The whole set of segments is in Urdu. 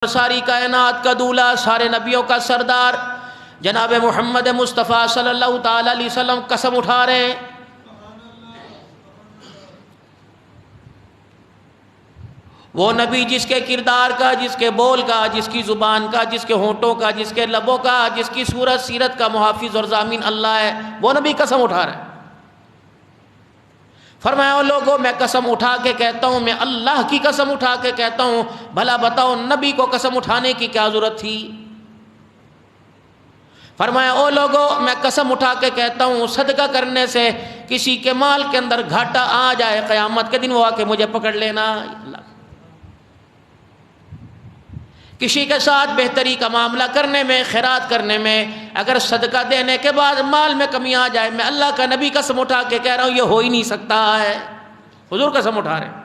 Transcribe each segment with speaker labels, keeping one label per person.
Speaker 1: ساری کائنات کا دولہ، سارے نبیوں کا سردار جناب محمد مصطفیٰ صلی اللہ تعالی علیہ وسلم قسم اٹھا رہے ہیں، وہ نبی جس کے کردار کا، جس کے بول کا، جس کی زبان کا، جس کے ہونٹوں کا، جس کے لبوں کا، جس کی صورت سیرت کا محافظ اور ضامن اللہ ہے، وہ نبی قسم اٹھا رہے ہیں۔ فرمایا او لوگوں، میں قسم اٹھا کے کہتا ہوں، میں اللہ کی قسم اٹھا کے کہتا ہوں، بھلا بتاؤ نبی کو قسم اٹھانے کی کیا ضرورت تھی؟ فرمایا او لوگوں، میں قسم اٹھا کے کہتا ہوں، صدقہ کرنے سے کسی کے مال کے اندر گھاٹا آ جائے، قیامت کے دن وہ آ کے مجھے پکڑ لینا۔ کسی کے ساتھ بہتری کا معاملہ کرنے میں، خیرات کرنے میں، اگر صدقہ دینے کے بعد مال میں کمی آ جائے، میں اللہ کا نبی قسم اٹھا کے کہہ رہا ہوں، یہ ہو ہی نہیں سکتا ہے۔ حضور قسم اٹھا رہے ہیں۔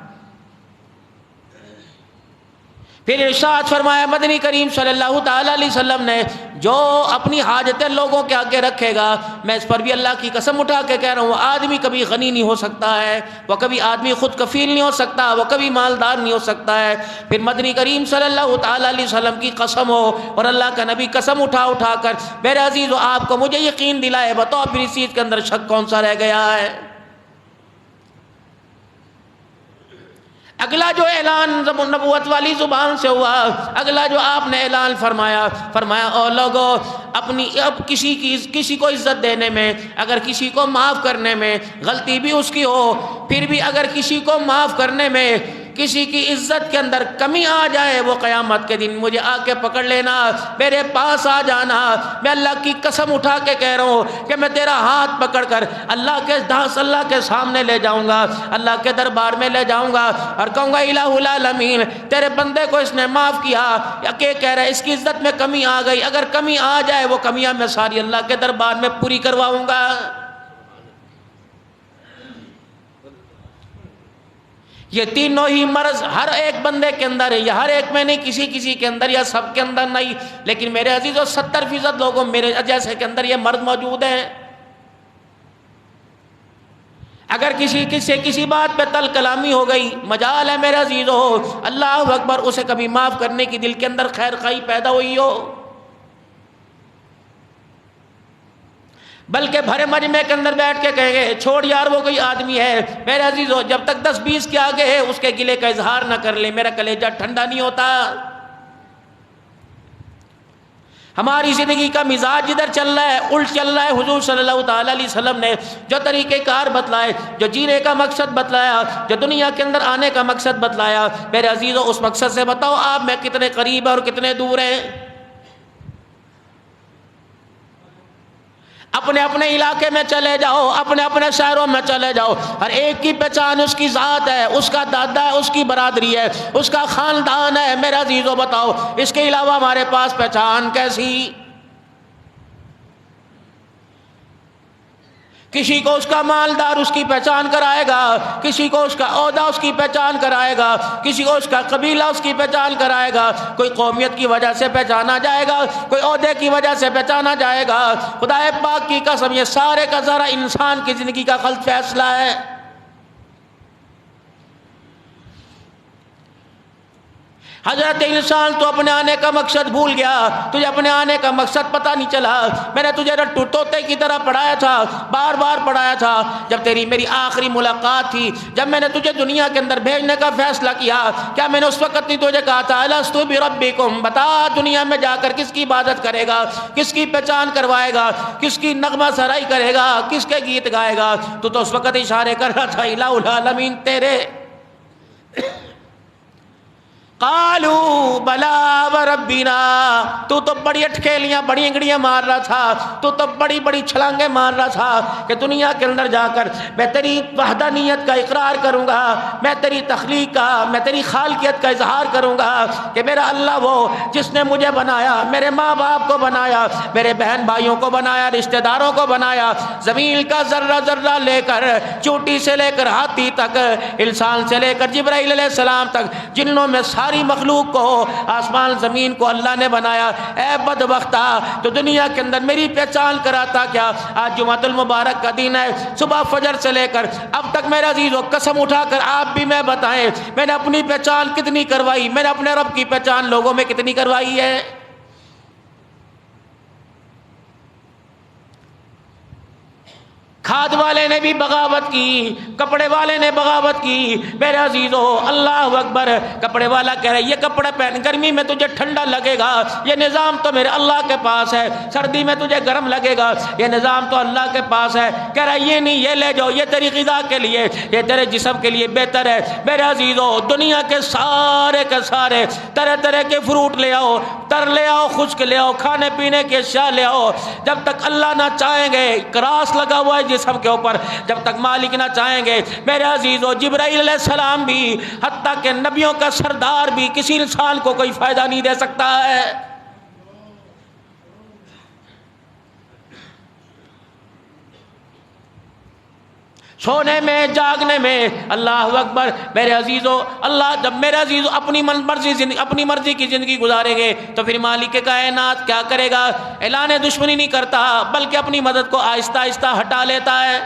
Speaker 1: پھر ارشاد فرمایا مدنی کریم صلی اللہ تعالی علیہ وسلم نے، جو اپنی حاجتیں لوگوں کے آگے رکھے گا، میں اس پر بھی اللہ کی قسم اٹھا کے کہہ رہا ہوں، آدمی کبھی غنی نہیں ہو سکتا ہے، وہ کبھی آدمی خود کفیل نہیں ہو سکتا، وہ کبھی مالدار نہیں ہو سکتا ہے۔ پھر مدنی کریم صلی اللہ تعالی علیہ وسلم کی قسم ہو اور اللہ کا نبی قسم اٹھا کر میرے عزیزو آپ کو مجھے یقین دلائے، بتاؤ پھر اس چیز کے اندر شک کون سا رہ گیا ہے؟ اگلا جو اعلان نبوت والی زبان سے ہوا، اگلا جو آپ نے اعلان فرمایا او لوگو، اب کسی کو عزت دینے میں، اگر کسی کو معاف کرنے میں غلطی بھی اس کی ہو، پھر بھی اگر کسی کو معاف کرنے میں کسی کی عزت کے اندر کمی آ جائے، وہ قیامت کے دن مجھے آ کے پکڑ لینا، میرے پاس آ جانا۔ میں اللہ کی قسم اٹھا کے کہہ رہا ہوں کہ میں تیرا ہاتھ پکڑ کر اللہ کے سامنے لے جاؤں گا، اللہ کے دربار میں لے جاؤں گا اور کہوں گا الہ العالمین، تیرے بندے کو اس نے معاف کیا، یا کہ کہہ رہا ہے اس کی عزت میں کمی آ گئی، اگر کمی آ جائے وہ کمیاں میں ساری اللہ کے دربار میں پوری کرواؤں گا۔ یہ تینوں ہی مرض ہر ایک بندے کے اندر ہے، یا ہر ایک میں نہیں، کسی کے اندر یا سب کے اندر نہیں، لیکن میرے عزیزو 70% لوگوں میرے جیسے کے اندر یہ مرض موجود ہیں۔ اگر کسی بات پہ تل کلامی ہو گئی، مجال ہے میرے عزیزو اللہ اکبر، اسے کبھی معاف کرنے کی دل کے اندر خیر خواہی پیدا ہوئی ہو، بلکہ بھرے مجمع کے اندر بیٹھ کے کہیں گے چھوڑ یار وہ کوئی آدمی ہے، میرے عزیزو جب تک 10-20 کے آگے ہے اس کے گلے کا اظہار نہ کر لے، میرا کلیجہ ٹھنڈا نہیں ہوتا۔ ہماری زندگی کا مزاج جدھر چل رہا ہے الٹ چل رہا ہے۔ حضور صلی اللہ تعالی علیہ وسلم نے جو طریقہ کار بتلائے، جو جینے کا مقصد بتلایا، جو دنیا کے اندر آنے کا مقصد بتلایا، میرے عزیزو اس مقصد سے بتاؤ آپ میں کتنے قریب اور کتنے دور ہیں؟ اپنے اپنے علاقے میں چلے جاؤ، اپنے اپنے شہروں میں چلے جاؤ، ہر ایک کی پہچان اس کی ذات ہے، اس کا دادا ہے، اس کی برادری ہے، اس کا خاندان ہے۔ میرا عزیزو بتاؤ اس کے علاوہ ہمارے پاس پہچان کیسی؟ کسی کو اس کا مالدار اس کی پہچان کرائے گا، کسی کو اس کا عہدہ اس کی پہچان کرائے گا، کسی کو اس کا قبیلہ اس کی پہچان کرائے گا، کوئی قومیت کی وجہ سے پہچانا جائے گا، کوئی عہدے کی وجہ سے پہچانا جائے گا۔ خدا پاک کی قسم یہ سارے کا ذرا انسان کی زندگی کا غلط فیصلہ ہے۔ حضرت انسان تو اپنے آنے کا مقصد بھول گیا، تجھے اپنے آنے کا مقصد پتہ نہیں چلا۔ میں نے تجھے رٹو طوطے کی طرح پڑھایا تھا، بار بار پڑھایا تھا، جب تیری میری آخری ملاقات تھی، جب میں نے تجھے دنیا کے اندر بھیجنے کا فیصلہ کیا، کیا میں نے اس وقت نہیں تجھے کہا تھا الستو بربکم، بتا دنیا میں جا کر کس کی عبادت کرے گا، کس کی پہچان کروائے گا، کس کی نغمہ سرائی کرے گا، کس کے گیت گائے گا؟ تو اس وقت اشارے کر رہا تھا الہ العالمین تیرے۔ قالوا بلا وربنا، تو بڑی اٹکیلیاں بڑی انگڑیاں مار رہا تھا، تو بڑی بڑی چھلانگیں مار رہا تھا کہ دنیا کے اندر جا کر میں تیری وحدانیت کا اقرار کروں گا، میں تیری تخلیق کا، میں تیری خالقیت کا اظہار کروں گا کہ میرا اللہ وہ جس نے مجھے بنایا، میرے ماں باپ کو بنایا، میرے بہن بھائیوں کو بنایا، رشتہ داروں کو بنایا، زمین کا ذرہ ذرہ لے کر چوٹی سے لے کر ہاتھی تک، انسان سے لے کر جبرائیل علیہ السلام تک، جنوں میں ساری مخلوق کو، آسمان زمین زمین کو اللہ نے بنایا، اے بدبختہ تو دنیا کے اندر میری پہچان کراتا کیا؟ آج جمعۃ المبارک کا دن ہے، صبح فجر سے لے کر اب تک میرے عزیزو قسم اٹھا کر آپ بھی میں بتائیں میں نے اپنی پہچان کتنی کروائی، میں نے اپنے رب کی پہچان لوگوں میں کتنی کروائی ہے؟ کھاد والے نے بھی بغاوت کی، کپڑے والے نے بغاوت کی، میرے عزیزو اللہ اکبر۔ کپڑے والا کہہ رہا ہے یہ کپڑا پہن گرمی میں تجھے ٹھنڈا لگے گا، یہ نظام تو میرے اللہ کے پاس ہے، سردی میں تجھے گرم لگے گا، یہ نظام تو اللہ کے پاس ہے۔ کہہ رہا ہے یہ نہیں، یہ لے جاؤ، یہ تیری غذا کے لیے، یہ تیرے جسم کے لیے بہتر ہے۔ میرے عزیزو دنیا کے سارے طرح طرح کے فروٹ لے آؤ، تر لے آؤ، خشک لے آؤ، کھانے پینے کی اشیاء لے آؤ، جب تک اللہ نہ چاہیں گے، کراس لگا ہوا ہے جسم کے اوپر، جب تک مالک نہ چاہیں گے۔ میرے عزیزو جبرائیل علیہ السلام بھی، حتیٰ کہ نبیوں کا سردار بھی کسی انسان کو کوئی فائدہ نہیں دے سکتا ہے۔ سونے میں جاگنے میں، اللہ اکبر۔ میرے عزیزو اللہ جب میرے عزیزو اپنی مرضی کی زندگی گزاریں گے تو پھر مالک کائنات کیا کرے گا؟ اعلان دشمنی نہیں کرتا بلکہ اپنی مدد کو آہستہ آہستہ ہٹا لیتا ہے۔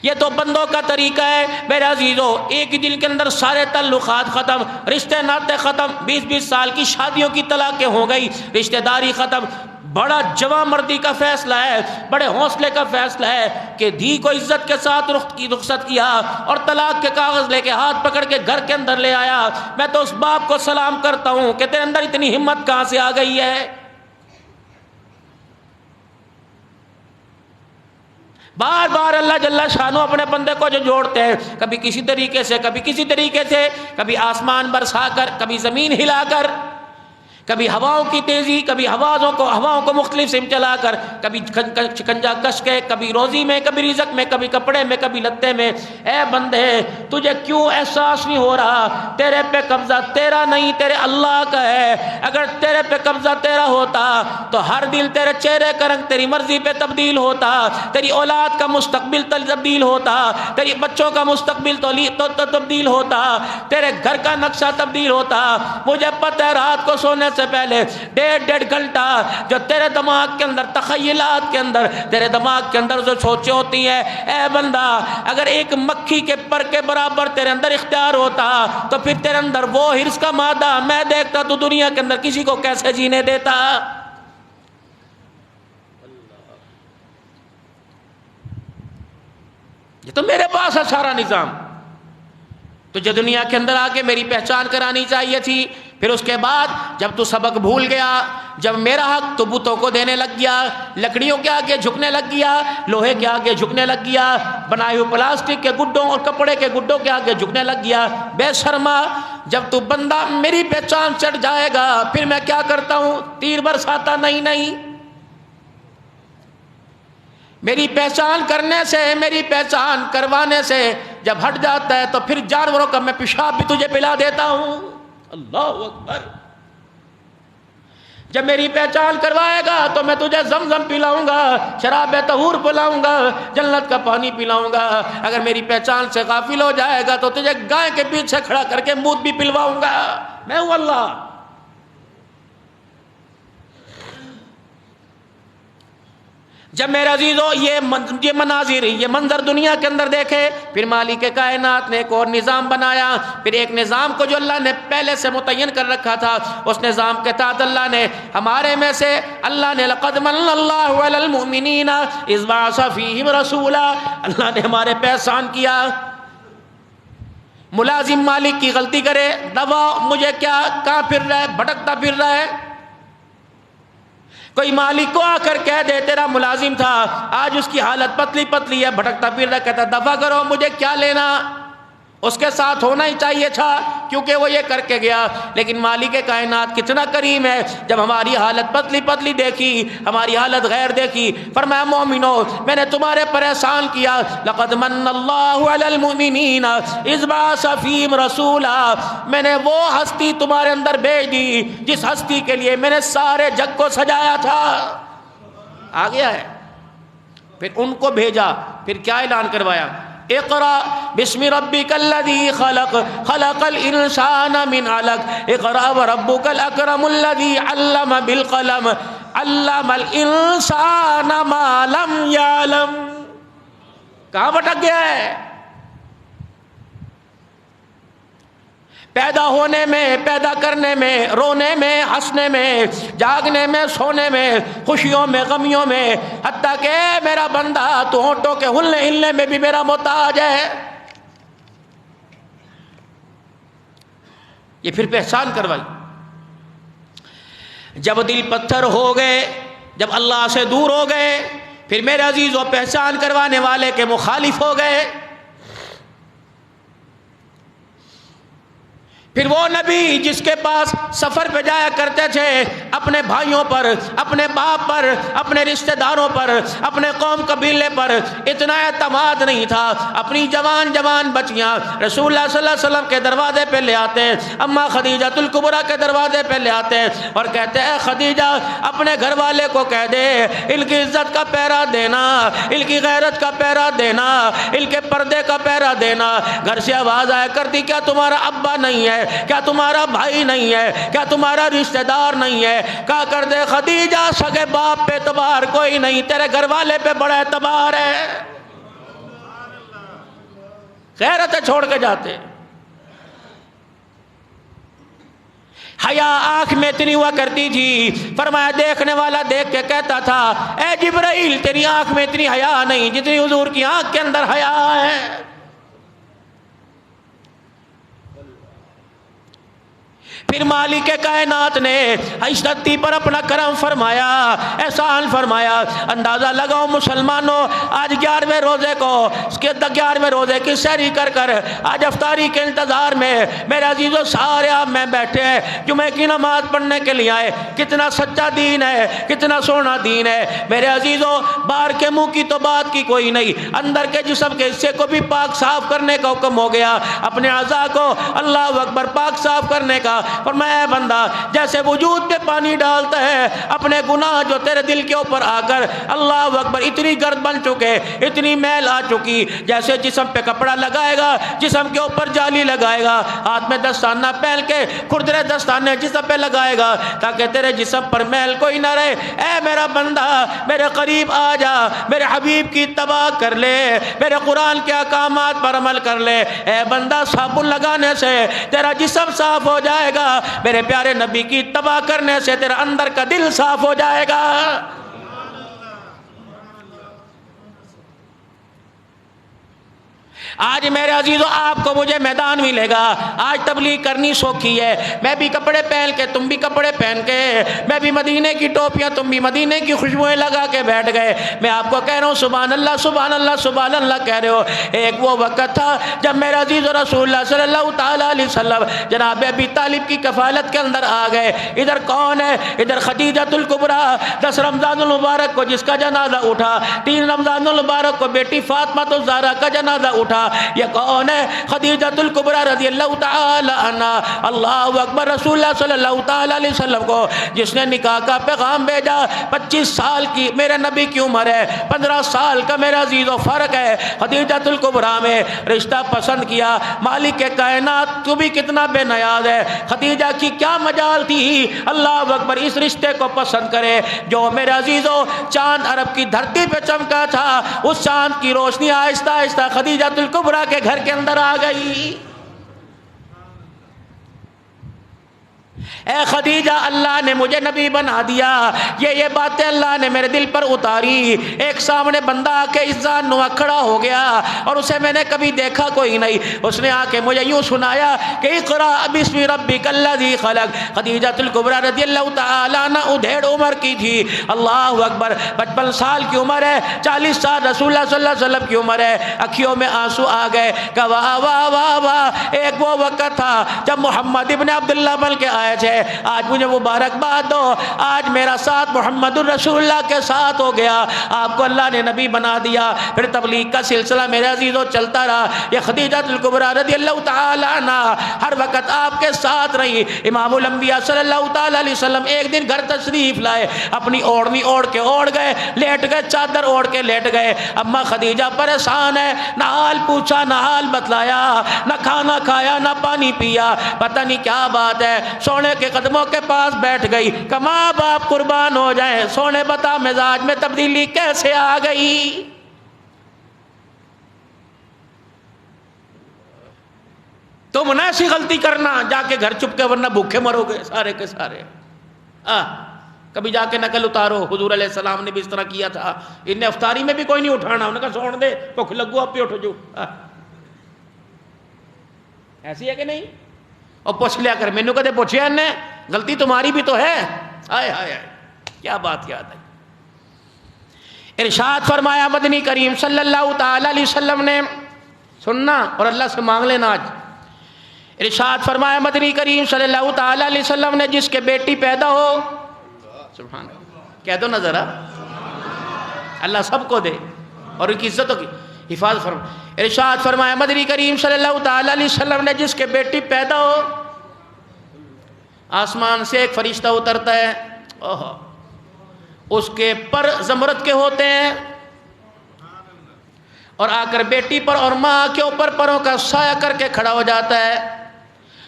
Speaker 1: یہ تو بندوں کا طریقہ ہے میرے عزیزو، ایک ہی دن کے اندر سارے تعلقات ختم، رشتے ناطے ختم، 20-20 سال کی شادیوں کی طلاقیں ہو گئی، رشتہ داری ختم۔ بڑا جواں مردی کا فیصلہ ہے، بڑے حوصلے کا فیصلہ ہے کہ دھی کو عزت کے ساتھ رخصت کیا اور طلاق کے کاغذ لے کے ہاتھ پکڑ کے گھر کے اندر لے آیا۔ میں تو اس باپ کو سلام کرتا ہوں کہ تیرے اندر اتنی ہمت کہاں سے آ گئی ہے؟ بار بار اللہ جل شانہ اپنے بندے کو جو جوڑتے ہیں، کبھی کسی طریقے سے، کبھی کسی طریقے سے، کبھی آسمان برسا کر، کبھی زمین ہلا کر، کبھی ہواؤں کی تیزی، کبھی ہواؤں کو مختلف سمت چلا کر، کبھی شکنجہ کش کے، کبھی روزی میں، کبھی رزق میں، کبھی کپڑے میں، کبھی لتے میں۔ اے بندے تجھے کیوں احساس نہیں ہو رہا تیرے پہ قبضہ تیرا نہیں تیرے اللہ کا ہے؟ اگر تیرے پہ قبضہ تیرا ہوتا تو ہر دن تیرے چہرے کا رنگ تیری مرضی پہ تبدیل ہوتا، تیری اولاد کا مستقبل تبدیل ہوتا، تیری بچوں کا مستقبل تبدیل ہوتا، تیرے گھر کا نقشہ تبدیل ہوتا۔ مجھے پتہ ہے رات کو سونے سے پہلے 1.5 گھنٹہ جو تیرے دماغ کے اندر، تخیلات کے اندر، تیرے دماغ کے اندر جو سوچیں ہوتی ہیں، اے بندہ اگر ایک مکھی کے پر کے برابر تیرے اندر اختیار ہوتا تو پھر تیرے اندر وہ حرص کا مادہ میں دیکھتا تو دنیا کے اندر کسی کو کیسے جینے دیتا۔ یہ تو میرے پاس ہے سارا نظام، تجھے دنیا کے اندر آ کے میری پہچان کرانی چاہیے تھی۔ پھر اس کے بعد جب تو سبق بھول گیا، جب میرا حق تو بتوں کو دینے لگ گیا، لکڑیوں کے آگے جھکنے لگ گیا، لوہے کے آگے جھکنے لگ گیا، بنائے ہوئے پلاسٹک کے گڈوں اور کپڑے کے گڈوں کے آگے جھکنے لگ گیا، بے شرما جب تو بندہ میری پہچان چڑھ جائے گا پھر میں کیا کرتا ہوں؟ تیر برساتا نہیں، میری پہچان کرنے سے، میری پہچان کروانے سے جب ہٹ جاتا ہے تو پھر جانوروں کا میں پیشاب بھی تجھے پلا دیتا ہوں۔ اللہ اکبر۔ جب میری پہچان کروائے گا تو میں تجھے زمزم پلاؤں گا، شراب طہور پلاؤں گا، جنت کا پانی پلاؤں گا۔ اگر میری پہچان سے غافل ہو جائے گا تو تجھے گائے کے پیچھے کھڑا کر کے مود بھی پلواؤں گا۔ میں ہوں اللہ۔ جب میرے عزیزو یہ مناظر، یہ منظر دنیا کے اندر دیکھے، پھر مالک کائنات نے ایک اور نظام بنایا۔ پھر ایک نظام کو جو اللہ نے پہلے سے متعین کر رکھا تھا، اس نظام کے تحت اللہ نے ہمارے میں سے، اللہ نے لقد من اللہ علی المؤمنین اذ بعث فیہم رسولا، اللہ نے ہمارے پہ احسان کیا۔ ملازم مالک کی غلطی کرے، دوا مجھے کیا کہاں پھر رہا ہے، بھٹکتا پھر رہا ہے۔ کوئی مالک کو آ کر کہہ دے تیرا ملازم تھا آج اس کی حالت پتلی پتلی ہے، بھٹکتا پھر رہا، کہتا دفع کرو، مجھے کیا لینا؟ اس کے ساتھ ہونا ہی چاہیے تھا کیونکہ وہ یہ کر کے گیا۔ لیکن مالک کائنات کتنا کریم ہے، جب ہماری حالت پتلی پتلی دیکھی، ہماری حالت غیر دیکھی، فرمایا مومنو میں نے تمہارے پر احسان کیا، لقد من اللہ علی المؤمنین اذ بعث فیہم رسولا، میں نے وہ ہستی تمہارے اندر بھیج دی جس ہستی کے لیے میں نے سارے جگ کو سجایا تھا۔ آ گیا ہے۔ پھر ان کو بھیجا، پھر کیا اعلان کروایا؟ اقرا بسم ربک الذی خلق خلق الانسان من علق اقرا وربک الاکرم الذی علم بالقلم علم الانسان ما لم یعلم. کہاں بھٹک گیا ہے؟ پیدا ہونے میں، پیدا کرنے میں، رونے میں، ہنسنے میں، جاگنے میں، سونے میں، خوشیوں میں، غمیوں میں، حتیٰ کہ میرا بندہ تو ہونٹوں کے ہلنے میں بھی میرا محتاج ہے. یہ پھر پہچان کروائی. جب دل پتھر ہو گئے، جب اللہ سے دور ہو گئے، پھر میرے عزیزوں پہچان کروانے والے کے مخالف ہو گئے. پھر وہ نبی جس کے پاس سفر پہ جایا کرتے تھے، اپنے بھائیوں پر، اپنے باپ پر، اپنے رشتہ داروں پر، اپنے قوم قبیلے پر اتنا اعتماد نہیں تھا. اپنی جوان بچیاں رسول اللہ صلی اللہ علیہ وسلم کے دروازے پہ لے آتے، اماں خدیجہ الکبریٰ کے دروازے پہ لے آتے اور کہتے اے خدیجہ اپنے گھر والے کو کہہ دے ان کی عزت کا پہرا دینا، ان کی غیرت کا پہرا دینا، ان کے پردے کا پہرا دینا. گھر سے آواز آیا کرتی کیا تمہارا ابا نہیں ہے؟ کیا تمہارا بھائی نہیں ہے؟ کیا تمہارا رشتہ دار نہیں ہے؟ کہا کر دے خدیجہ سگے باپ پہ اعتبار کوئی نہیں، تیرے گھر والے پہ بڑا اعتبار ہے. غیرتیں چھوڑ کے جاتے. حیا آنکھ میں اتنی ہوا کرتی تھی، فرمایا دیکھنے والا دیکھ کے کہتا تھا اے جبرائیل تیری آنکھ میں اتنی حیا نہیں جتنی حضور کی آنکھ کے اندر حیا ہے. پھر مالک کائنات نے اس دھرتی پر اپنا کرم فرمایا، احسان فرمایا. اندازہ لگاؤ مسلمانوں، آج 11ویں روزے کو، اس کے 11ویں روزے کی سحری کر کر آج افطاری کے انتظار میں میرے عزیزوں سارے آپ میں بیٹھے ہیں، جمعے کی نماز پڑھنے کے لیے آئے. کتنا سچا دین ہے، کتنا سونا دین ہے میرے عزیزوں. باہر کے منہ کی تو بات کی کوئی نہیں، اندر کے جسم کے حصے کو بھی پاک صاف کرنے کا حکم ہو گیا، اپنے اعضاء کو اللہ اکبر پاک صاف کرنے کا. فرمایا اے بندہ جیسے وجود پہ پانی ڈالتا ہے، اپنے گناہ جو تیرے دل کے اوپر آ کر اللہ اکبر اتنی گرد بن چکے، اتنی میل آ چکی، جیسے جسم پہ کپڑا لگائے گا، جسم کے اوپر جالی لگائے گا، ہاتھ میں دستانہ پہن کے کھردرے دستانے جسم پہ لگائے گا تاکہ تیرے جسم پر میل کوئی نہ رہے. اے میرا بندہ میرے قریب آ جا، میرے حبیب کی اتباع کر لے، میرے قرآن کے احکامات پر عمل کر لے. اے بندہ صابن لگانے سے تیرا جسم صاف ہو جائے گا، میرے پیارے نبی کی اتباع کرنے سے تیرا اندر کا دل صاف ہو جائے گا. آج میرے عزیزوں آپ کو مجھے میدان ملے گا. آج تبلیغ کرنی سوکھی ہے، میں بھی کپڑے پہن کے تم بھی کپڑے پہن کے، میں بھی مدینے کی ٹوپیاں تم بھی مدینے کی خوشبوئیں لگا کے بیٹھ گئے. میں آپ کو کہہ رہا ہوں سبحان اللہ سبحان اللہ سبحان اللہ کہہ رہے ہو. ایک وہ وقت تھا جب میرا عزیز رسول اللہ صلی اللہ تعالیٰ علیہ وسلم جناب ابی طالب کی کفالت کے اندر آ گئے. ادھر کون ہے؟ ادھر خدیجہ الکبریٰ، 10 رمضان المبارک کو جس کا جنازہ اٹھا، 3 رمضان المبارک کو بیٹی فاطمہ الزہرا کا جنازہ اٹھا. یہ کون ہے؟ خدیجہ الکبریٰ رضی اللہ تعالی عنہ. اللہ اکبر. رسول اللہ صلی اللہ تعالی علیہ وسلم کو جس نے نکاح کا پیغام بھیجا، 25 سال کی میرے نبی کی عمر ہے، 15 سال کا میرا عزیز و فرق ہے. خدیجہ الکبریٰ میں رشتہ پسند کیا. مالک کائنات تو بھی کتنا بے نیاز ہے، خدیجہ کی کیا مجال تھی اللہ اکبر اس رشتے کو پسند کرے جو میرے عزیزو چاند عرب کی دھرتی پہ چمکا تھا. اس چاند کی روشنی آہستہ آہستہ خدیجہ الکبریٰ کے گھر کے اندر آ گئی. اے خدیجہ اللہ نے مجھے نبی بنا دیا، یہ باتیں اللہ نے میرے دل پر اتاری. ایک سامنے بندہ آ کے اذان نما کھڑا ہو گیا اور اسے میں نے کبھی دیکھا کوئی نہیں. اس نے آ کے مجھے یوں سنایا کہ اقرا بسم ربک الذی خلق. خدیجہ الکبریٰ رضی اللہ تعالی عنہ ادھیڑ عمر کی تھی. اللہ اکبر. 55 سال کی عمر ہے، 40 سال رسول اللہ صلی اللہ علیہ وسلم کی عمر ہے. اکھیوں میں آنسو آ گئے کہ واہ واہ واہ واہ. ایک وہ وقت تھا جب محمد ابن عبداللہ بن کے آئے تھے. سے آج مجھے مبارکباد دو، آج میرا ساتھ محمد الرسول اللہ کے ساتھ ہو گیا، آپ کو اللہ نے نبی بنا دیا۔ پھر تبلیغ کا سلسلہ میرے عزیزوں چلتا رہا۔ یہ خدیجہ الکبریٰ رضی اللہ تعالی عنہ ہر وقت آپ کے ساتھ رہی۔ امام الانبیاء صلی اللہ تعالی علیہ وسلم ایک دن گھر تشریف لائے، اپنی اوڑھنی اوڑھ کے اوڑھ گئے، لیٹ گئے، چادر اوڑھ کے لیٹ گئے۔ اماں خدیجہ پریشان ہے، نہ حال پوچھا، نہ حال بتلایا، نہ کھانا کھایا، نہ پانی پیا، پتہ نہیں کیا بات ہے۔ سونے کے قدموں کے پاس بیٹھ گئی، کما باپ قربان ہو جائیں، سونے بتا مزاج میں تبدیلی کیسے آ گئی؟ تم نہ ایسی غلطی کرنا، جا کے گھر چھپ کے، ورنہ بھوکے مرو گے سارے کے سارے۔ کبھی جا کے نقل اتارو، حضور علیہ السلام نے بھی اس طرح کیا تھا، انہیں افطاری میں بھی کوئی نہیں اٹھانا، انہوں نے کہا سوڑ دے، بھوک لگو آپ پہ اٹھو جو۔ ایسی ہے کہ نہیں؟ اور پوچھ لیا کر، مینو کہتے پوچھے انہیں، غلطی تمہاری بھی تو ہے۔ آئے ہائے ہائے، کیا بات یاد ہے۔ ارشاد فرمایا مدنی کریم صلی اللہ تعالی علیہ وسلم نے، سننا اور اللہ سے مانگ لینا آج۔ ارشاد فرمایا مدنی کریم صلی اللہ تعالی علیہ وسلم نے، جس کے بیٹی پیدا ہو، سبحان اللہ، کہہ دو نا ذرا، اللہ سب کو دے اور ان کی عزتوں کی حفاظت فرمائے۔ ارشاد فرمایا مدنی کریم صلی اللہ تعالی علیہ وسلم نے، جس کے بیٹی پیدا ہو، آسمان سے ایک فرشتہ اترتا ہے، اس کے پر زمرد کے ہوتے ہیں، اور آ کر بیٹی پر اور ماں کے اوپر پروں کا سایہ کر کے کھڑا ہو جاتا ہے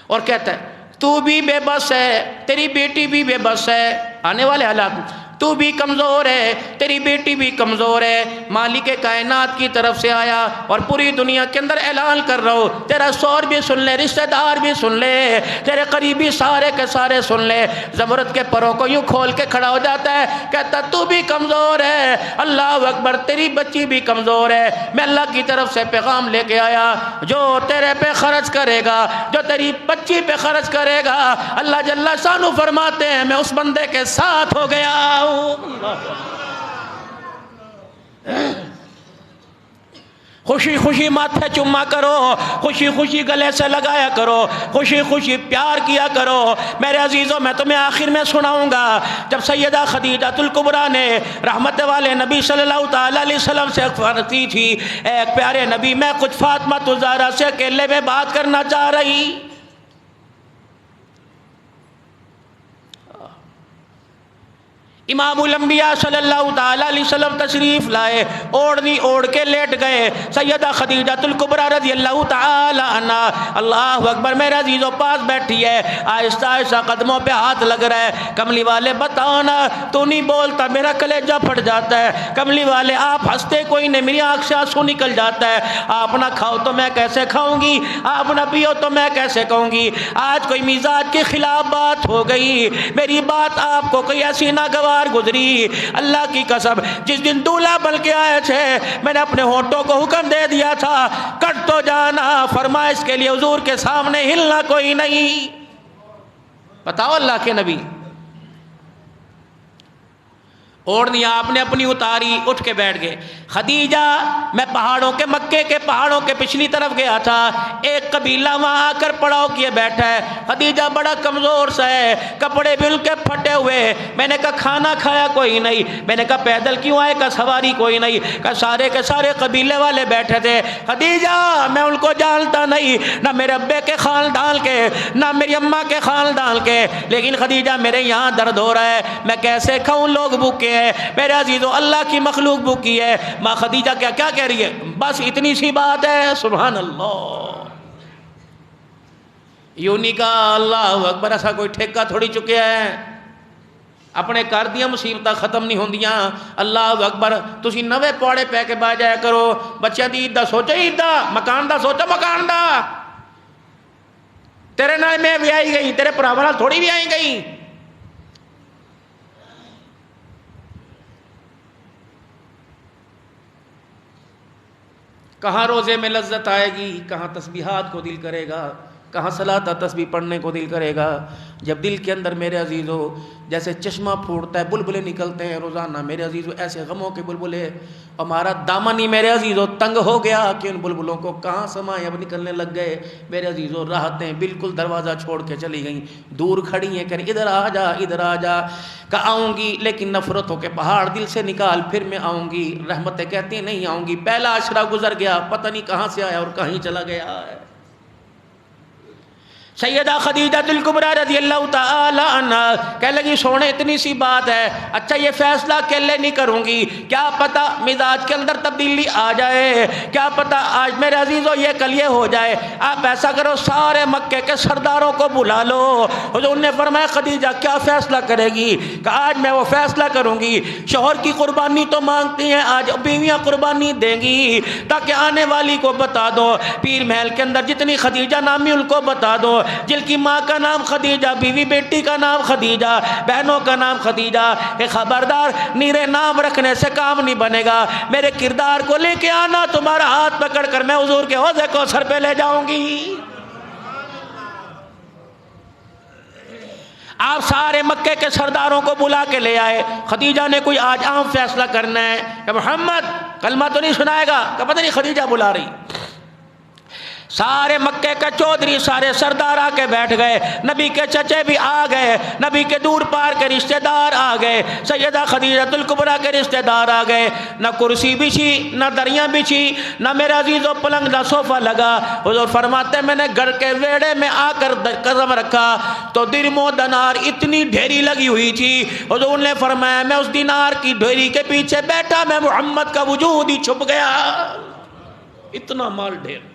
Speaker 1: اور کہتا ہے تو بھی بے بس ہے، تیری بیٹی بھی بے بس ہے، آنے والے حالات، تو بھی کمزور ہے، تیری بیٹی بھی کمزور ہے، مالک کائنات کی طرف سے آیا اور پوری دنیا کے اندر اعلان کر رہا ہوں، تیرا سور بھی سن لے، رشتہ دار بھی سن لے، تیرے قریبی سارے کے سارے سن لے۔ زمرد کے پروں کو یوں کھول کے کھڑا ہو جاتا ہے، کہتا تو بھی کمزور ہے، اللہ اکبر، تیری بچی بھی کمزور ہے، میں اللہ کی طرف سے پیغام لے کے آیا، جو تیرے پہ خرچ کرے گا، جو تیری بچی پہ خرچ کرے گا، اللہ جل شانہ فرماتے ہیں میں اس بندے کے ساتھ ہو گیا۔ خوشی خوشی ماتھے چما کرو، خوشی خوشی گلے سے لگایا کرو، خوشی خوشی پیار کیا کرو۔ میرے عزیزوں، میں تمہیں آخر میں سناؤں گا، جب سیدہ خدیجہ الکبریٰ نے رحمت والے نبی صلی اللہ تعالی علیہ وسلم سے فرماتی تھی، ایک پیارے نبی، میں کچھ فاطمہ الزہرا سے اکیلے میں بات کرنا چاہ رہی۔ امام الانبیاء صلی اللہ تعالی علیہ وسلم تشریف لائے، اوڑھنی اوڑھ کے لیٹ گئے، سیدہ خدیجہ الکبریٰ رضی اللہ تعالی عنہ، اللہ اکبر، میرے عزیزوں، پاس بیٹھی ہے، آہستہ آہستہ قدموں پہ ہاتھ لگ رہا ہے، کملی والے بتاؤ نا، تو نہیں بولتا میرا کلیجہ پھٹ جاتا ہے، کملی والے آپ ہنستے کوئی نہیں، میری آنکھ سے آنسو نکل جاتا ہے، آپ نہ کھاؤ تو میں کیسے کھاؤں گی، آپ نہ پیو تو میں کیسے کہوں گی، آج کوئی مزاج کے خلاف بات ہو گئی، میری بات آپ کو کوئی ایسی ناگوار گزری، اللہ کی قسم، جس دن دولہا بن کے آئے تھے، میں نے اپنے ہونٹوں کو حکم دے دیا تھا کٹ تو جانا، فرمایا اس کے لیے حضور کے سامنے ہلنا کوئی نہیں۔ بتاؤ اللہ کے نبی، اوڑھنی آپ نے اپنی اتاری، اٹھ کے بیٹھ گئے۔ خدیجہ، میں پہاڑوں کے، مکے کے پہاڑوں کے پچھلی طرف گیا تھا، ایک قبیلہ وہاں آ کر پڑاؤ کیے بیٹھا ہے، خدیجہ بڑا کمزور سا ہے، کپڑے بھی ان کے پھٹے ہوئے، میں نے کہا کھانا کھایا کوئی نہیں، میں نے کہا پیدل کیوں آئے، کہا سواری کوئی نہیں، کہا سارے کے سارے قبیلے والے بیٹھے تھے۔ خدیجہ، میں ان کو جانتا نہیں، نہ میرے ابے کے خاندان کے، نہ میری اماں کے خاندان کے، لیکن خدیجہ میرے یہاں درد ہو رہا ہے، میں کیسے کھاؤں، لوگ بھوکے ہیں، میرے عزیزوں، اللہ کی مخلوق بھوکی ہے۔ ماں خدیجہ کیا کہہ رہی ہے، بس اتنی سی بات ہے، سبحان اللہ، یوں نہیں کہا اللہ اکبر، ایسا کوئی ٹھیکہ تھوڑی چکے ہے، اپنے کر دیا مصیبتیں ختم نہیں ہوندیاں، اللہ اکبر، تسی نوے پوڑے پہ کے بہ جایا کرو، بچیاں دی عید دا سوچا، عید دا مکان دا سوچا، مکان دا، تیرے نال میں بھی آئی گئی، تیرے پراواں نال تھوڑی بھی آئی گئی۔ کہاں روزے میں لذت آئے گی، کہاں تسبیحات کو دل کرے گا، کہاں صلاۃ تسبیح پڑھنے کو دل کرے گا؟ جب دل کے اندر میرے عزیزو جیسے چشمہ پھوٹتا ہے، بلبلے نکلتے ہیں روزانہ میرے عزیزو، ایسے غموں کے بلبلے، ہمارا دامن ہی میرے عزیزو تنگ ہو گیا کہ ان بلبلوں کو کہاں سمائے، اب نکلنے لگ گئے میرے عزیزو، راحتیں بالکل دروازہ چھوڑ کے چلی گئیں، دور کھڑی ہیں کہ ادھر آ جا ادھر آ جا، کہ آؤں گی لیکن نفرتوں کے پہاڑ دل سے نکال پھر میں آؤں گی، رحمتیں کہتی نہیں آؤں گی، پہلا عشرہ گزر گیا پتہ نہیں کہاں سے آیا اور کہیں چلا گیا ہے۔ سیدہ خدیجہ الکبریٰ رضی اللہ تعالی عنہ کہنے لگی سونے اتنی سی بات ہے، اچھا یہ فیصلہ اکیلے نہیں کروں گی، کیا پتہ مزاج کے اندر تبدیلی آ جائے، کیا پتہ آج میرے عزیزو یہ کل یہ ہو جائے، آپ ایسا کرو سارے مکے کے سرداروں کو بلا لو۔ حضور نے فرمایا خدیجہ کیا فیصلہ کرے گی؟ کہ آج میں وہ فیصلہ کروں گی، شوہر کی قربانی تو مانگتی ہیں، آج بیویاں قربانی دیں گی، تاکہ آنے والی کو بتا دو، پیر محل کے اندر جتنی خدیجہ نامی ان کو بتا دو، جن کی ماں کا نام خدیجہ، بیوی بیٹی کا نام خدیجہ، بہنوں کا نام خدیجہ، کہ خبردار نیرے نام رکھنے سے کام نہیں بنے گا، میرے کردار کو لے کے آنا، تمہارا ہاتھ پکڑ کر میں حضور کے حوض کوثر پہ لے جاؤں گی۔ آپ سارے مکے کے سرداروں کو بلا کے لے آئے۔ خدیجہ نے کوئی آج عام فیصلہ کرنا ہے کہ محمد کلمہ تو نہیں سنائے گا، کہ پتہ نہیں خدیجہ بلا رہی۔ سارے مکے کے چودھری سارے سردار آ کے بیٹھ گئے، نبی کے چچے بھی آ گئے، نبی کے دور پار کے رشتہ دار آ گئے، سیدہ خدیجہ الکبریٰ کے رشتہ دار آ گئے، نہ کرسی بچھی نہ دریاں بچھی، نہ میرے عزیزو پلنگ نہ صوفہ لگا۔ حضور فرماتے میں نے گھر کے ویڑے میں آ کر قدم رکھا تو درم و دینار اتنی ڈھیری لگی ہوئی تھی، حضور نے فرمایا میں اس دینار کی ڈھیری کے پیچھے بیٹھا، میں محمد کا وجود ہی چھپ گیا، اتنا مال ڈھیر۔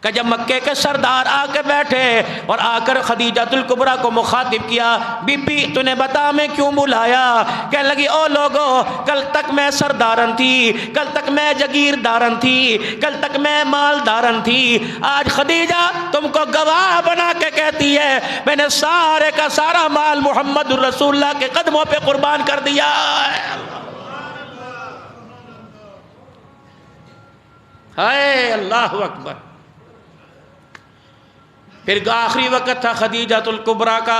Speaker 1: کہ جب مکے کے سردار آ کے بیٹھے اور آ کر خدیجہ الکبریٰ کو مخاطب کیا، بی بی تو نے بتا میں کیوں بلایا؟ کہنے لگی او لوگو کل تک میں سردارن تھی، کل تک میں جگیردارن تھی، کل تک میں مالدارن تھی، آج خدیجہ تم کو گواہ بنا کے کہتی ہے میں نے سارے کا سارا مال محمد رسول اللہ کے قدموں پہ قربان کر دیا ہے۔ ہائے اللہ اکبر۔ پھر آخری وقت تھا خدیجہ الکبریٰ کا،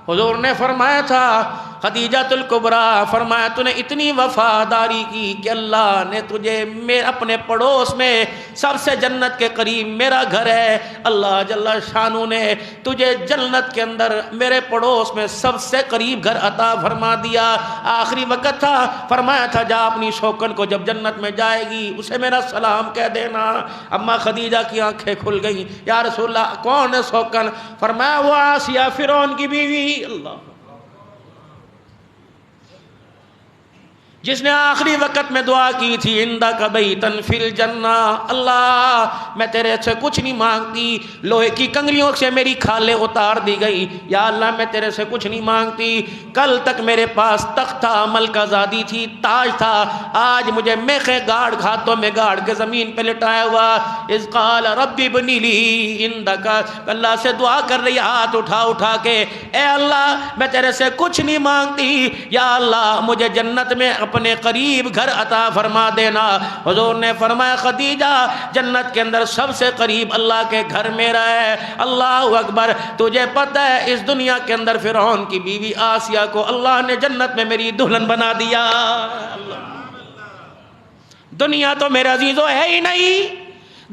Speaker 1: حضور نے فرمایا تھا خدیجہ الکبریٰ، فرمایا تو نے اتنی وفاداری کی کہ اللہ نے تجھے اپنے پڑوس میں سب سے جنت کے قریب میرا گھر ہے، اللہ جل شانہ نے تجھے جنت کے اندر میرے پڑوس میں سب سے قریب گھر عطا فرما دیا۔ آخری وقت تھا، فرمایا تھا جا اپنی شوکن کو جب جنت میں جائے گی اسے میرا سلام کہہ دینا۔ اما خدیجہ کی آنکھیں کھل گئیں، یا رسول اللہ کون ہے شوکن؟ فرمایا وہ آسیہ فرعون کی بیوی، اللہ جس نے آخری وقت میں دعا کی تھی عندک بیتن فی الجنہ، اللہ میں تیرے سے کچھ نہیں مانگتی، لوہے کی کنگریوں سے میری کھالیں اتار دی گئی، یا اللہ میں تیرے سے کچھ نہیں مانگتی، کل تک میرے پاس تخت تھا، ملکہ زادی تھی، تاج تھا، آج مجھے میخیں گاڑ ہاتھوں میں گاڑ کے زمین پہ لٹایا ہوا، اذ قال رب ابنی لی عندک، اللہ سے دعا کر رہی ہاتھ اٹھا اٹھا کے، اے اللہ میں تیرے سے کچھ نہیں مانگتی، یا اللہ مجھے جنت میں اپنے قریب گھر عطا فرما دینا۔ حضور نے فرمایا خدیجہ جنت کے اندر سب سے قریب اللہ کے گھر میرا ہے۔ اللہ اکبر، تجھے پتہ ہے اس دنیا کے اندر فرعون کی بیوی آسیہ کو اللہ نے جنت میں میری دلہن بنا دیا۔ دنیا تو میرے عزیزو ہے ہی نہیں،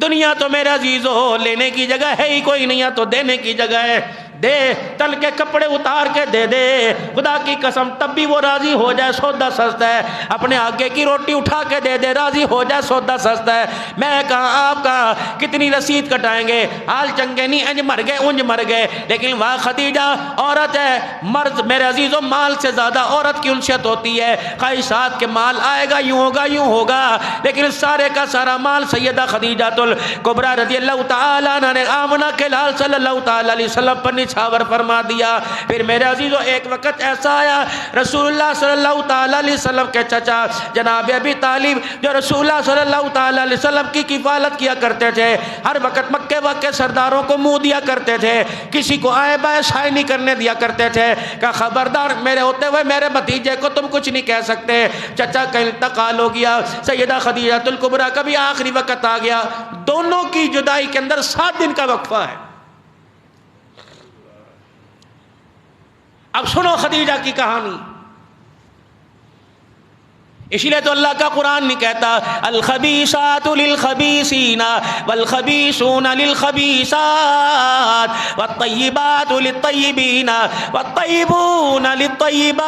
Speaker 1: دنیا تو میرے عزیزو لینے کی جگہ ہے ہی کوئی نہیں، تو دینے کی جگہ ہے، دے تن کے کپڑے اتار کے دے دے، خدا کی قسم تب بھی وہ راضی ہو جائے، سودا سستا ہے، اپنے آگے کی روٹی اٹھا کے دے دے راضی ہو جائے، سودا سستا ہے، میں کہاں آپ کہاں کتنی رسید کٹائیں گے، حال چنگے نہیں انج مر گئے انج مر گئے، لیکن واہ خدیجہ عورت ہے، مرد میرے عزیزوں مال سے زیادہ عورت کی انشت ہوتی ہے، خواہشات کے مال آئے گا یوں ہوگا، لیکن سارے کا سارا مال سیدہ خدیجہ الکبریٰ رضی اللہ تعالیٰ عنہ نے آمنہ کے لال صلی اللہ تعالیٰ علیہ وسلم پر نچھاور فرما دیا۔ پھر میرے عزیزو ایک وقت ایسا آیا، رسول اللہ صلی اللہ تعالیٰ علیہ وسلم کے چچا جناب ابی طالب جو رسول اللہ صلی اللہ تعالیٰ علیہ وسلم کی کفالت کیا کرتے تھے، ہر وقت مکے کے سرداروں کو منہ دیا کرتے تھے، کسی کو آئے بائے شائع نہیں کرنے دیا کرتے تھے، کہ خبردار میرے ہوتے ہوئے میرے بھتیجے کو تم کچھ نہیں کہہ سکتے۔ چچا کا انتقال ہو گیا، سیدہ خدیجہ الکبریٰ کا بھی آخری وقت آ گیا، دونوں کی جدائی کے اندر 7 دن کا وقفہ ہے۔ اب سنو خدیجہ کی کہانی، اس لیے تو اللہ کا قرآن نہیں کہتا الخبیثات للخبیثین والخبیثون للخبیثات والطیبات للطیبین والطیبون للطیبات۔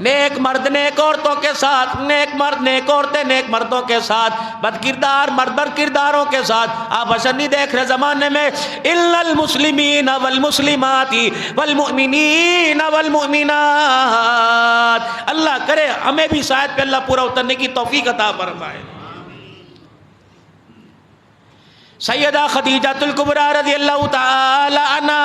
Speaker 1: نیک مرد نیک عورتوں کے ساتھ، نیک مرد نیک عورتیں نیک مردوں کے ساتھ، بد کردار مرد بد کرداروں کے ساتھ۔ آپ حسن نہیں دیکھ رہے زمانے میں الا المسلمین والمسلمات والمؤمنین والمؤمنات۔ اللہ کرے ہمیں بھی شاید پہ اللہ پورا اترنے کی توفیق عطا فرمائے۔ سیدہ خدیجہ الکبریٰ رضی اللہ تعالی عنہا،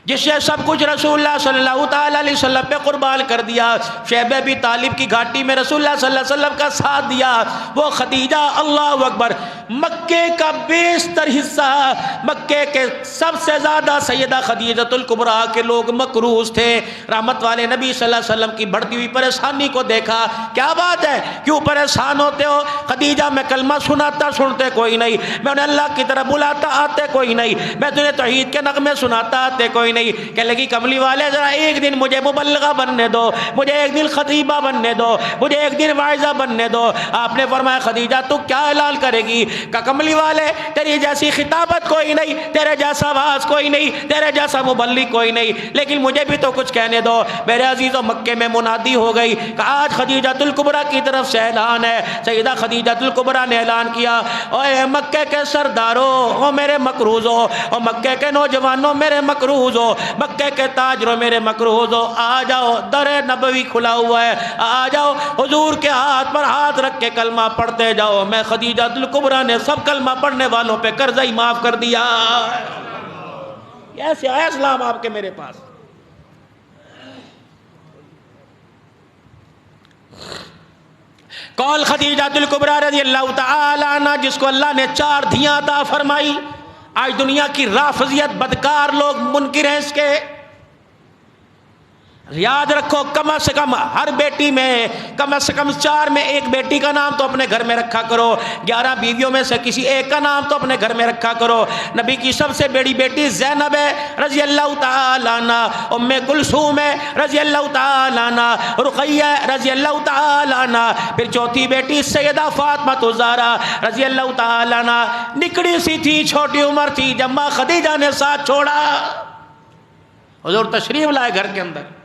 Speaker 1: جس نے سب کچھ رسول اللہ صلی اللہ تعالیٰ علیہ وسلم پہ قربان کر دیا، شیبہ ابی طالب کی گھاٹی میں رسول اللہ صلی اللہ علیہ وسلم کا ساتھ دیا، وہ خدیجہ اللہ اکبر مکے کا بیشتر حصہ، مکے کے سب سے زیادہ سیدہ خدیجہ الکبریٰ کے لوگ مکروز تھے۔ رحمت والے نبی صلی اللہ علیہ وسلم کی بڑھتی ہوئی پریشانی کو دیکھا، کیا بات ہے کیوں پریشان ہوتے ہو؟ خدیجہ میں کلمہ سناتا سنتے کوئی نہیں، میں انہیں اللہ کی طرف بلاتا آتے کوئی نہیں، میں تجھے توحید کے نغمے سناتا آتے کوئی نہیں۔ کہ لگی کملی والے ذرا ایک دن مجھے مبلغہ بننے دو، مجھے ایک دن خطیبہ بننے دو، مجھے ایک دن واعظہ بننے دو۔ آپ نے فرمایا خدیجہ تو کیا اعلان کرے گی؟ کہ کملی والے تیری جیسی خطابت کوئی نہیں، تیرے جیسا واعظ کوئی نہیں، تیرے جیسا مبلغ کوئی نہیں، لیکن مجھے بھی تو کچھ کہنے دو۔ میرے عزیزوں مکے میں منادی ہو گئی کہ آج خدیجہ الکبریٰ کی طرف سے اعلان ہے۔ سیدہ خدیجہ الکبریٰ نے اعلان کیا، اے مکے کے سرداروں، او میرے مکروزو، او مکے کے نوجوانوں میرے مکروزو، مکے کے تاجروں میرے مکروزو، آ جاؤ، در نبوی کھلا ہوا ہے، آ جاؤ حضور کے ہاتھ پر ہاتھ رکھ کے کلمہ پڑھتے جاؤ۔ میں خدیجہ الکبریٰ نے سب کلمہ پڑھنے والوں پہ قرضہ ہی معاف کر دیا۔ ایسے آیا اسلام آپ کے میرے پاس۔ کون خدیجہ الکبریٰ رضی اللہ تعالی عنہ، جس کو اللہ نے 4 دھیاں عطا فرمائی۔ آج دنیا کی رافضیت بدکار لوگ منکر ہیں اس کے۔ یاد رکھو کم از کم ہر بیٹی میں کم از کم 4 میں ایک بیٹی کا نام تو اپنے گھر میں رکھا کرو، 11 بیویوں میں سے کسی ایک کا نام تو اپنے گھر میں رکھا کرو۔ نبی کی سب سے بڑی بیٹی زینب ہے رضی اللہ تعالی عنہ، ام کلثوم ہے رضی اللہ تعالی عنہ، رقیہ رضی اللہ تعالی عنہ، پھر چوتھی بیٹی سیدہ فاطمہ الزہرا رضی اللہ تعالی عنہ۔ نکڑی سی تھی، چھوٹی عمر تھی جب ماں خدیجہ نے ساتھ چھوڑا، حضور تشریف لائے گھر کے اندر۔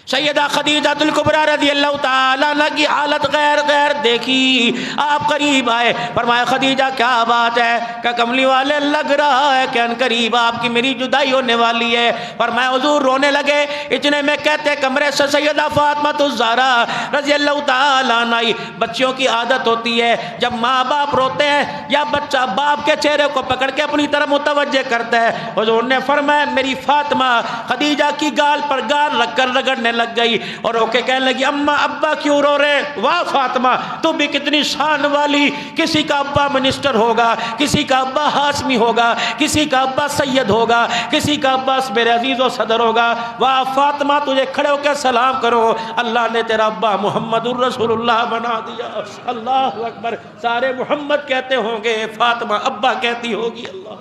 Speaker 1: سیدہ خدیجہ الکبریٰ رضی اللہ تعالیٰ عنہ کی حالت غیر دیکھی، آپ قریب آئے، فرمایا خدیجہ کیا بات ہے؟ کہ کملی والے لگ رہا ہے کہ ان قریب آپ کی میری جدائی ہونے والی ہے۔ فرمایا حضور رونے لگے، اتنے میں کہتے کمرے سے سیدہ فاطمہ الزہرا رضی اللہ تعالیٰ عنہ۔ بچیوں کی عادت ہوتی ہے جب ماں باپ روتے ہیں یا بچہ باپ کے چہرے کو پکڑ کے اپنی طرف متوجہ کرتا ہے، حضور نے فرمایا میری فاطمہ خدیجہ کی گال پر گال رکھ کر رگڑنے لگ گئی اور رو کے کہنے لگی اماں ابا کیوں رو رہے؟ واہ فاطمہ تو بھی کتنی شان والی، کسی کا ابا منسٹر ہوگا، کسی کا ابا ہاشمی ہوگا، کسی کا ابا سید ہوگا، کسی کا ابا میرے عزیز و صدر ہوگا۔ واہ فاطمہ تجھے کھڑے ہو کے سلام کرو، اللہ نے تیرا ابا محمد الرسول اللہ بنا دیا۔ اللہ اکبر، سارے محمد کہتے ہوں گے، فاطمہ ابا کہتی ہوگی۔ اللہ،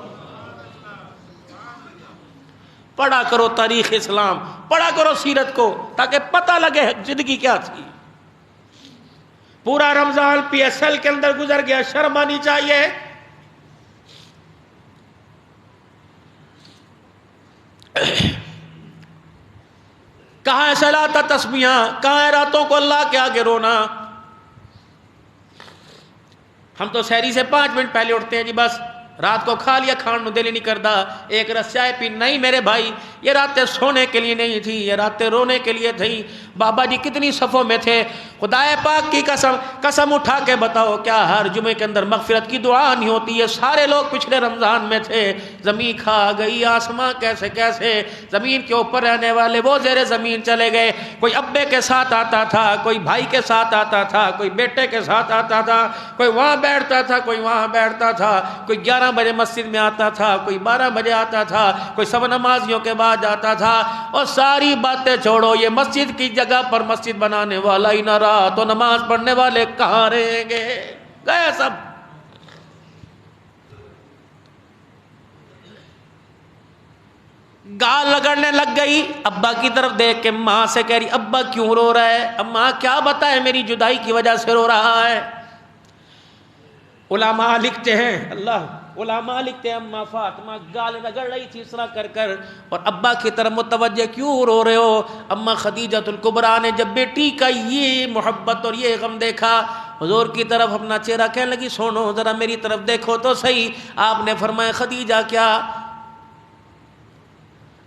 Speaker 1: پڑھا کرو تاریخ اسلام، پڑھا کرو سیرت کو تاکہ پتہ لگے زندگی کیا تھی۔ پورا رمضان پی ایس ایل کے اندر گزر گیا، شرم آنی چاہیے۔ کہاں ہے صلاۃ تسبیحاں، کہاں ہے راتوں کو اللہ کے آگے رونا؟ ہم تو سحری سے 5 منٹ پہلے اٹھتے ہیں جی، بس رات کو کھا لیا، کھان نو دل ہی نہیں کرتا، ایک رس چائے پی۔ نہیں میرے بھائی، یہ راتیں سونے کے لیے نہیں تھی، یہ راتیں رونے کے لیے تھی۔ بابا جی کتنی صفوں میں تھے، خدائے پاک کی قسم اٹھا کے بتاؤ کیا ہر جمعے کے اندر مغفرت کی دعا نہیں ہوتی؟ یہ سارے لوگ پچھلے رمضان میں تھے، زمین کھا گئی، آسمان کیسے کیسے، زمین کے اوپر رہنے والے وہ زیر زمین چلے گئے۔ کوئی ابے کے ساتھ آتا تھا، کوئی بھائی کے ساتھ آتا تھا، کوئی بیٹے کے ساتھ آتا تھا، کوئی وہاں بیٹھتا تھا، کوئی وہاں بیٹھتا تھا، کوئی 11 بجے مسجد میں آتا تھا، کوئی 12 بجے آتا تھا، کوئی سب نمازیوں کے بعد آتا تھا۔ اور ساری باتیں چھوڑو، یہ مسجد کی جگہ پر مسجد بنانے والا ہی نہ رہا تو نماز پڑھنے والے کہاں رہیں گے؟ گئے سب۔ گال رگڑنے لگ گئی، ابا کی طرف دیکھ کے ماں سے کہہ رہی ابا کیوں رو رہا ہے؟ اب ماں کیا بتائے میری جدائی کی وجہ سے رو رہا ہے۔ علماء لکھتے ہیں، علماء لکھتے ہیں اماں فاطمہ گال رگڑ رہی تھی اس طرح کر کر، اور ابا کی طرف متوجہ کیوں رو رہے ہو؟ اماں خدیجۃ الکبریٰ نے جب بیٹی کا یہ محبت اور یہ غم دیکھا، حضور کی طرف اپنا چہرہ کہنے لگی سنو ذرا میری طرف دیکھو تو صحیح۔ آپ نے فرمایا خدیجہ کیا؟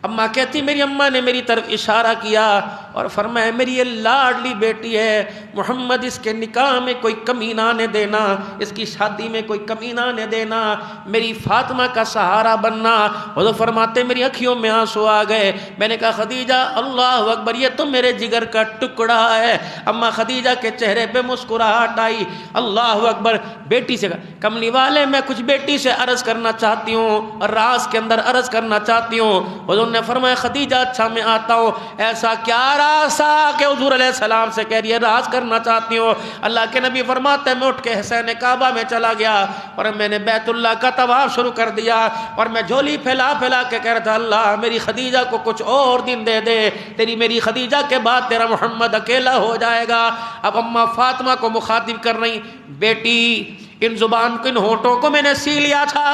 Speaker 1: اماں کہتی میری اماں نے میری طرف اشارہ کیا اور فرمایا میری یہ لاڈلی بیٹی ہے، محمد اس کے نکاح میں کوئی کمی نہ آنے دینا، اس کی شادی میں کوئی کمی نہ آنے دینا، میری فاطمہ کا سہارا بننا۔ حضور فرماتے میری اکھیوں میں آنسو آ گئے۔ میں نے کہا خدیجہ اللہ اکبر، یہ تو میرے جگر کا ٹکڑا ہے۔ اماں خدیجہ کے چہرے پہ مسکراہٹ آئی۔ اللہ اکبر۔ بیٹی سے کملی والے میں کچھ بیٹی سے عرض کرنا چاہتی ہوں اور راز کے اندر عرض کرنا چاہتی ہوں۔ حضور نے فرمایا خدیجہ اچھا میں آتا ہوں۔ ایسا کیا راز تھا کہ حضور علیہ السلام سے کہہ رہی ہے راز کرنا چاہتی ہوں؟ اللہ کے نبی فرماتے ہیں میں اٹھ کے حسین کعبہ میں چلا گیا اور میں نے بیت اللہ کا طواف شروع کر دیا اور میں جھولی پھیلا پھیلا کے کہہ رہا تھا اللہ میری خدیجہ کو کچھ اور دن دے دے، تیری میری خدیجہ کے بعد تیرا محمد اکیلا ہو جائے گا۔ اب اماں فاطمہ کو مخاطب کر رہی بیٹی ان زبان کو ان ہونٹوں کو میں نے سی لیا تھا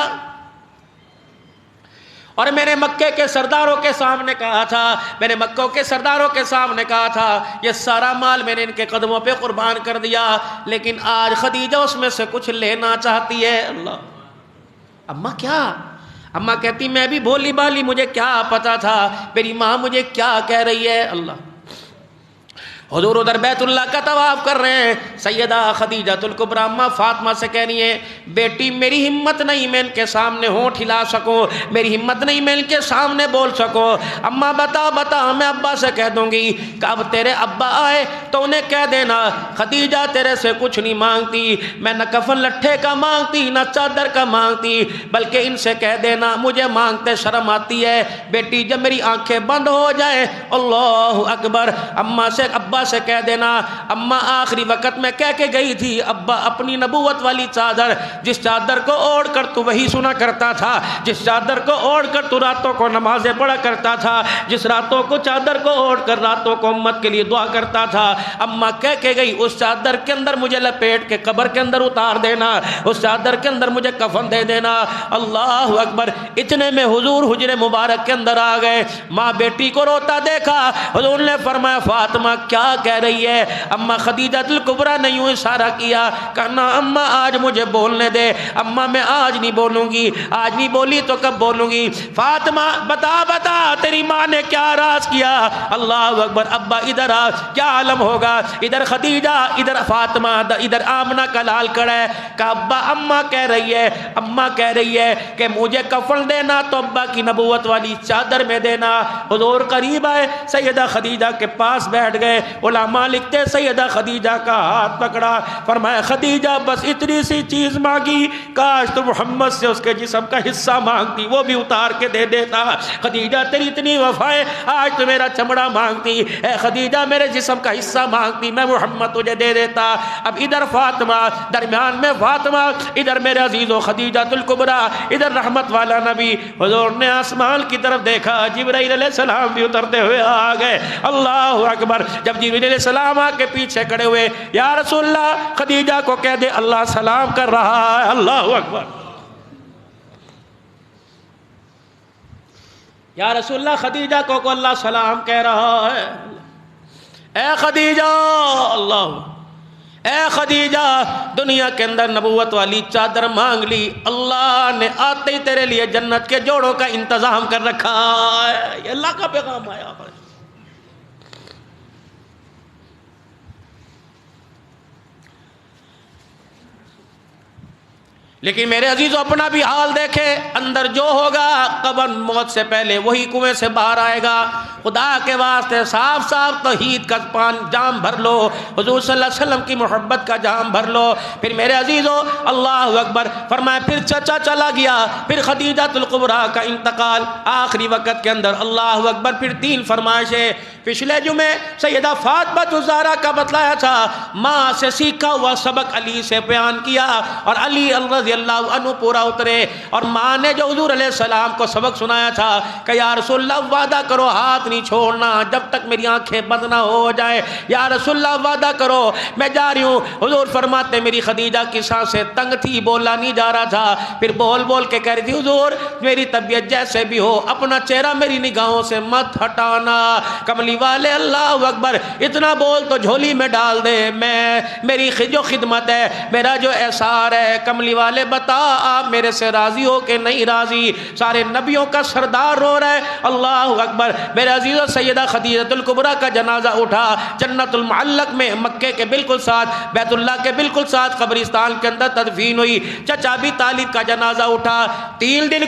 Speaker 1: اور میں نے مکے کے سرداروں کے سامنے کہا تھا، میں نے مکوں کے سرداروں کے سامنے کہا تھا یہ سارا مال میں نے ان کے قدموں پہ قربان کر دیا، لیکن آج خدیجہ اس میں سے کچھ لینا چاہتی ہے۔ اللہ اماں کیا؟ اماں کہتی میں بھی بھولی بالی، مجھے کیا پتا تھا میری ماں مجھے کیا کہہ رہی ہے۔ اللہ حضور ادھر بیت اللہ کا طواف کر رہے ہیں، سیدہ خدیجہ الکبریٰ اماں فاطمہ سے کہہ رہی ہیں بیٹی میری ہمت نہیں میں ان کے سامنے ہونٹ ہلا سکوں، میری ہمت نہیں میں ان کے سامنے بول سکوں۔ اماں بتا میں ابا سے کہہ دوں گی کہ اب تیرے ابا آئے تو انہیں کہہ دینا خدیجہ تیرے سے کچھ نہیں مانگتی، میں نہ کفن لٹھے کا مانگتی نہ چادر کا مانگتی، بلکہ ان سے کہہ دینا مجھے مانگتے شرم آتی ہے بیٹی جب میری آنکھیں بند ہو جائیں اللہ اکبر۔ اماں سے ابا سے کہہ دینا اماں آخری وقت میں کہہ کے گئی تھی ابا اپنی نبوت والی چادر، جس چادر کو اوڑھ کر تو وہی سنا کرتا تھا، جس چادر کو اوڑھ کر تو راتوں کو نمازیں پڑھا کرتا تھا، جس راتوں کو چادر کو اوڑھ کر راتوں کو امت کے لیے دعا کرتا تھا، اماں کہہ کے گئی اس چادر کے اندر مجھے لپیٹ کے قبر کے اندر اتار دینا، اس چادر کے اندر مجھے کفن دے دینا۔ اللہ اکبر۔ اتنے میں حضور حجر مبارک کے اندر آ گئے، ماں بیٹی کو روتا دیکھا، حضور نے فرمایا فاطمہ کیا کہہ رہی ہے؟ اماں خدیجہ الکبریٰ نے یوں اشارہ کیا، کہنا اماں آج مجھے بولنے دے، اماں میں آج نہیں بولوں گی، آج نہیں بولی تو کب بولوں گی؟ فاطمہ بتا تیری ماں نے کیا راز کیا؟ اللہ اکبر۔ ابا ادھر آ، کیا عالم ہوگا؟ ادھر خدیجہ ادھر فاطمہ ادھر آمنہ کا لال کڑا ہے کہ ابا اماں کہہ رہی ہے کہ مجھے کفن دینا تو ابا کی نبوت والی چادر میں دینا۔ حضور قریب آئے، سیدہ خدیجہ کے پاس بیٹھ گئے، علماء لکھتے سیدہ خدیجہ کا ہاتھ پکڑا، فرمایا خدیجہ بس اتنی سی چیز مانگی، کاش تو محمد سے اس کے جسم کا حصہ مانگتی وہ بھی اتار کے دے دیتا۔ خدیجہ تیری اتنی وفائے، آج تو میرا چمڑا مانگتی، اے خدیجہ میرے جسم کا حصہ مانگتی، میں محمد تجھے دے دیتا۔ اب ادھر فاطمہ، درمیان میں فاطمہ، ادھر میرے عزیز و خدیجہ الکبریٰ، ادھر رحمت والا نبی۔ حضور نے آسمان کی طرف دیکھا، جبرائیل علیہ السلام بھی اترتے ہوئے آ گئے۔ اللہ اکبر۔ جب جبرائیل علیہ السلام آ کے پیچھے کھڑے ہوئے، یا رسول اللہ خدیجہ کو کہہ دے اللہ سلام کر رہا ہے۔ اللہ اکبر۔ یا رسول اللہ خدیجہ کو اللہ سلام کہہ رہا ہے۔ اے خدیجہ، اللہ اے خدیجہ دنیا کے اندر نبوت والی چادر مانگ لی، اللہ نے آتے ہی تیرے لیے جنت کے جوڑوں کا انتظام کر رکھا ہے۔ یہ اللہ کا پیغام آیا۔ لیکن میرے عزیزو اپنا بھی حال دیکھے، اندر جو ہوگا قبر موت سے پہلے وہی کنویں سے باہر آئے گا۔ خدا کے واسطے صاف صاف توحید کا جام بھر لو، حضور صلی اللہ علیہ وسلم کی محبت کا جام بھر لو۔ پھر میرے عزیزو اللہ اکبر فرمایا، پھر چچا چلا گیا، پھر خدیجہ الکبریٰ کا انتقال آخری وقت کے اندر، اللہ اکبر۔ پھر 3 فرمائشیں پچھلے جمعے سیدہ فاطمہ الزہرا کا بتلایا تھا، ماں سے سیکھا ہوا سبق علی سے بیان کیا، اور علی رضی اللہ عنہ پورا اترے، اور ماں نے جو حضور علیہ السلام کو سبق سنایا تھا کہ یا رسول اللہ وعدہ کرو ہاتھ نہیں چھوڑنا جب تک میری آنکھیں بند نہ ہو جائے، یا رسول اللہ وعدہ کرو میں جا رہی ہوں۔ حضور فرماتے میری خدیجہ کی سانسیں تنگ تھی، بولا نہیں جا رہا تھا، پھر بول بول کے کہہ رہی تھی حضور میری طبیعت جیسے بھی ہو اپنا چہرہ میری نگاہوں سے مت ہٹانا۔ کملی والے اللہ اکبر، اتنا بول تو جھولی میں ڈال دے، میں میری جو خدمت ہے، میرا جو احسار ہے، کملی والے بتا آپ میرے سے راضی ہو کہ نہیں راضی؟ سارے نبیوں کا سردار رو رہا ہے، اللہ اکبر۔ میرے عزیزو سیدہ خدیجہ الکبریٰ کا جنازہ اٹھا، جنت المعلق میں مکے کے بالکل ساتھ، بیت اللہ کے بالکل ساتھ قبرستان کے اندر تدفین ہوئی۔ چچا ابی طالب کا جنازہ اٹھا، 3 دن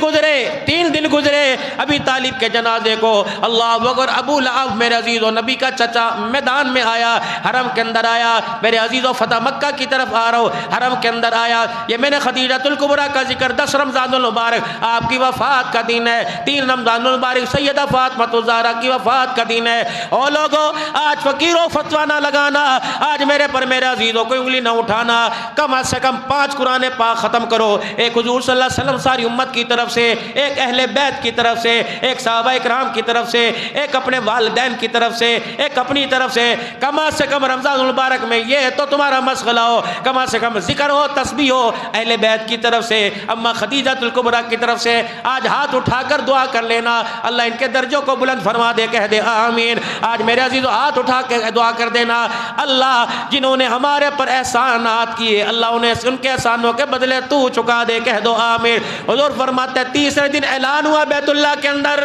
Speaker 1: گزرے ابی طالب کے جنازے کو، اللہ اکبر۔ ابو لہب میرے عزیزو نبی کا چچا میدان میں آیا، حرم کے اندر آیا، میرے عزیزو فتح مکہ کی طرف آ رہا ہوں، حرم کے اندر آیا۔ یہ میں نے خدیجہ الکبریٰ کا ذکر 10 رمضان المبارک آپ کی وفات کا دن ہے، 3 رمضان المبارک سیدہ فاطمہ الزہرا کی وفات کا دن ہے۔ او لوگو آج فقیروں فتویٰ نہ لگانا، آج میرے پر میرے عزیزوں کوئی انگلی نہ اٹھانا، کم از کم 5 قرآن پاک ختم کرو، ایک حضور صلی اللہ علیہ وسلم ساری امت کی طرف سے، ایک اہل بیت کی طرف سے، ایک صحابہ اکرام کی طرف سے، ایک اپنے والدین کی طرف سے، ایک اپنی طرف سے، کم از کم رمضان المبارک میں یہ تو تمہارا مشغلہ ہو، کم از کم ذکر ہو، تسبیح ہو، اہل بیت کی طرف سے، اما خدیجہ الکبریٰ کی طرف سے آج ہاتھ اٹھا کر دعا کر لینا، اللہ ان کے درجوں کو بلند فرما دے، کہہ دے آمین۔ آج میرے عزیزو ہاتھ اٹھا کے دعا کر دینا، اللہ جنہوں نے ہمارے پر احسانات کیے اللہ انہیں ان کے احسانوں کے بدلے تو چکا دے، کہہ دو آمین۔ حضور فرماتے ہیں 3 دن اعلان ہوا بیت اللہ کے اندر،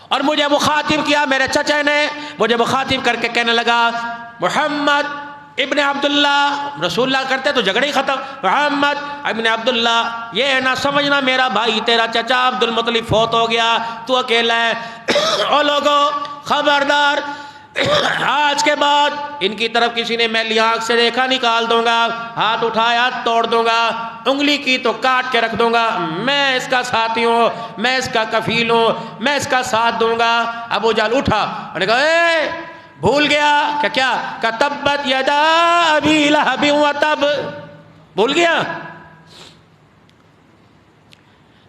Speaker 1: اور مجھے مخاطب کیا، میرے چچا نے مجھے مخاطب کر کے کہنے لگا محمد ابن عبداللہ، رسول اللہ کرتے تو جھگڑے ہی ختم، محمد ابن عبداللہ، یہ نہ سمجھنا میرا بھائی تیرا چچا عبد المطلب فوت ہو گیا، تو اکیلا ہے۔ او لوگو خبردار، آج کے بعد ان کی طرف کسی نے میلی آنکھ سے دیکھا نکال دوں گا، ہاتھ اٹھایا توڑ دوں گا، انگلی کی تو کاٹ کے رکھ دوں گا، میں اس کا ساتھی ہوں، میں اس کا کفیل ہوں، میں اس کا ساتھ دوں گا۔ ابو جہل اٹھا اور نے کہا اے بھول گیا کیا؟ کہ تبت یدا ابی لہب وتب، بھول گیا؟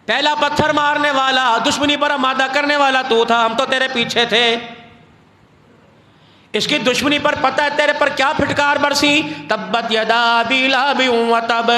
Speaker 1: پہلا پتھر مارنے والا، دشمنی پر آمادہ کرنے والا تو تھا، ہم تو تیرے پیچھے تھے، اس کی دشمنی پر پتہ ہے تیرے پر کیا پھٹکار برسی، تبت یدا ابی لہب وتب،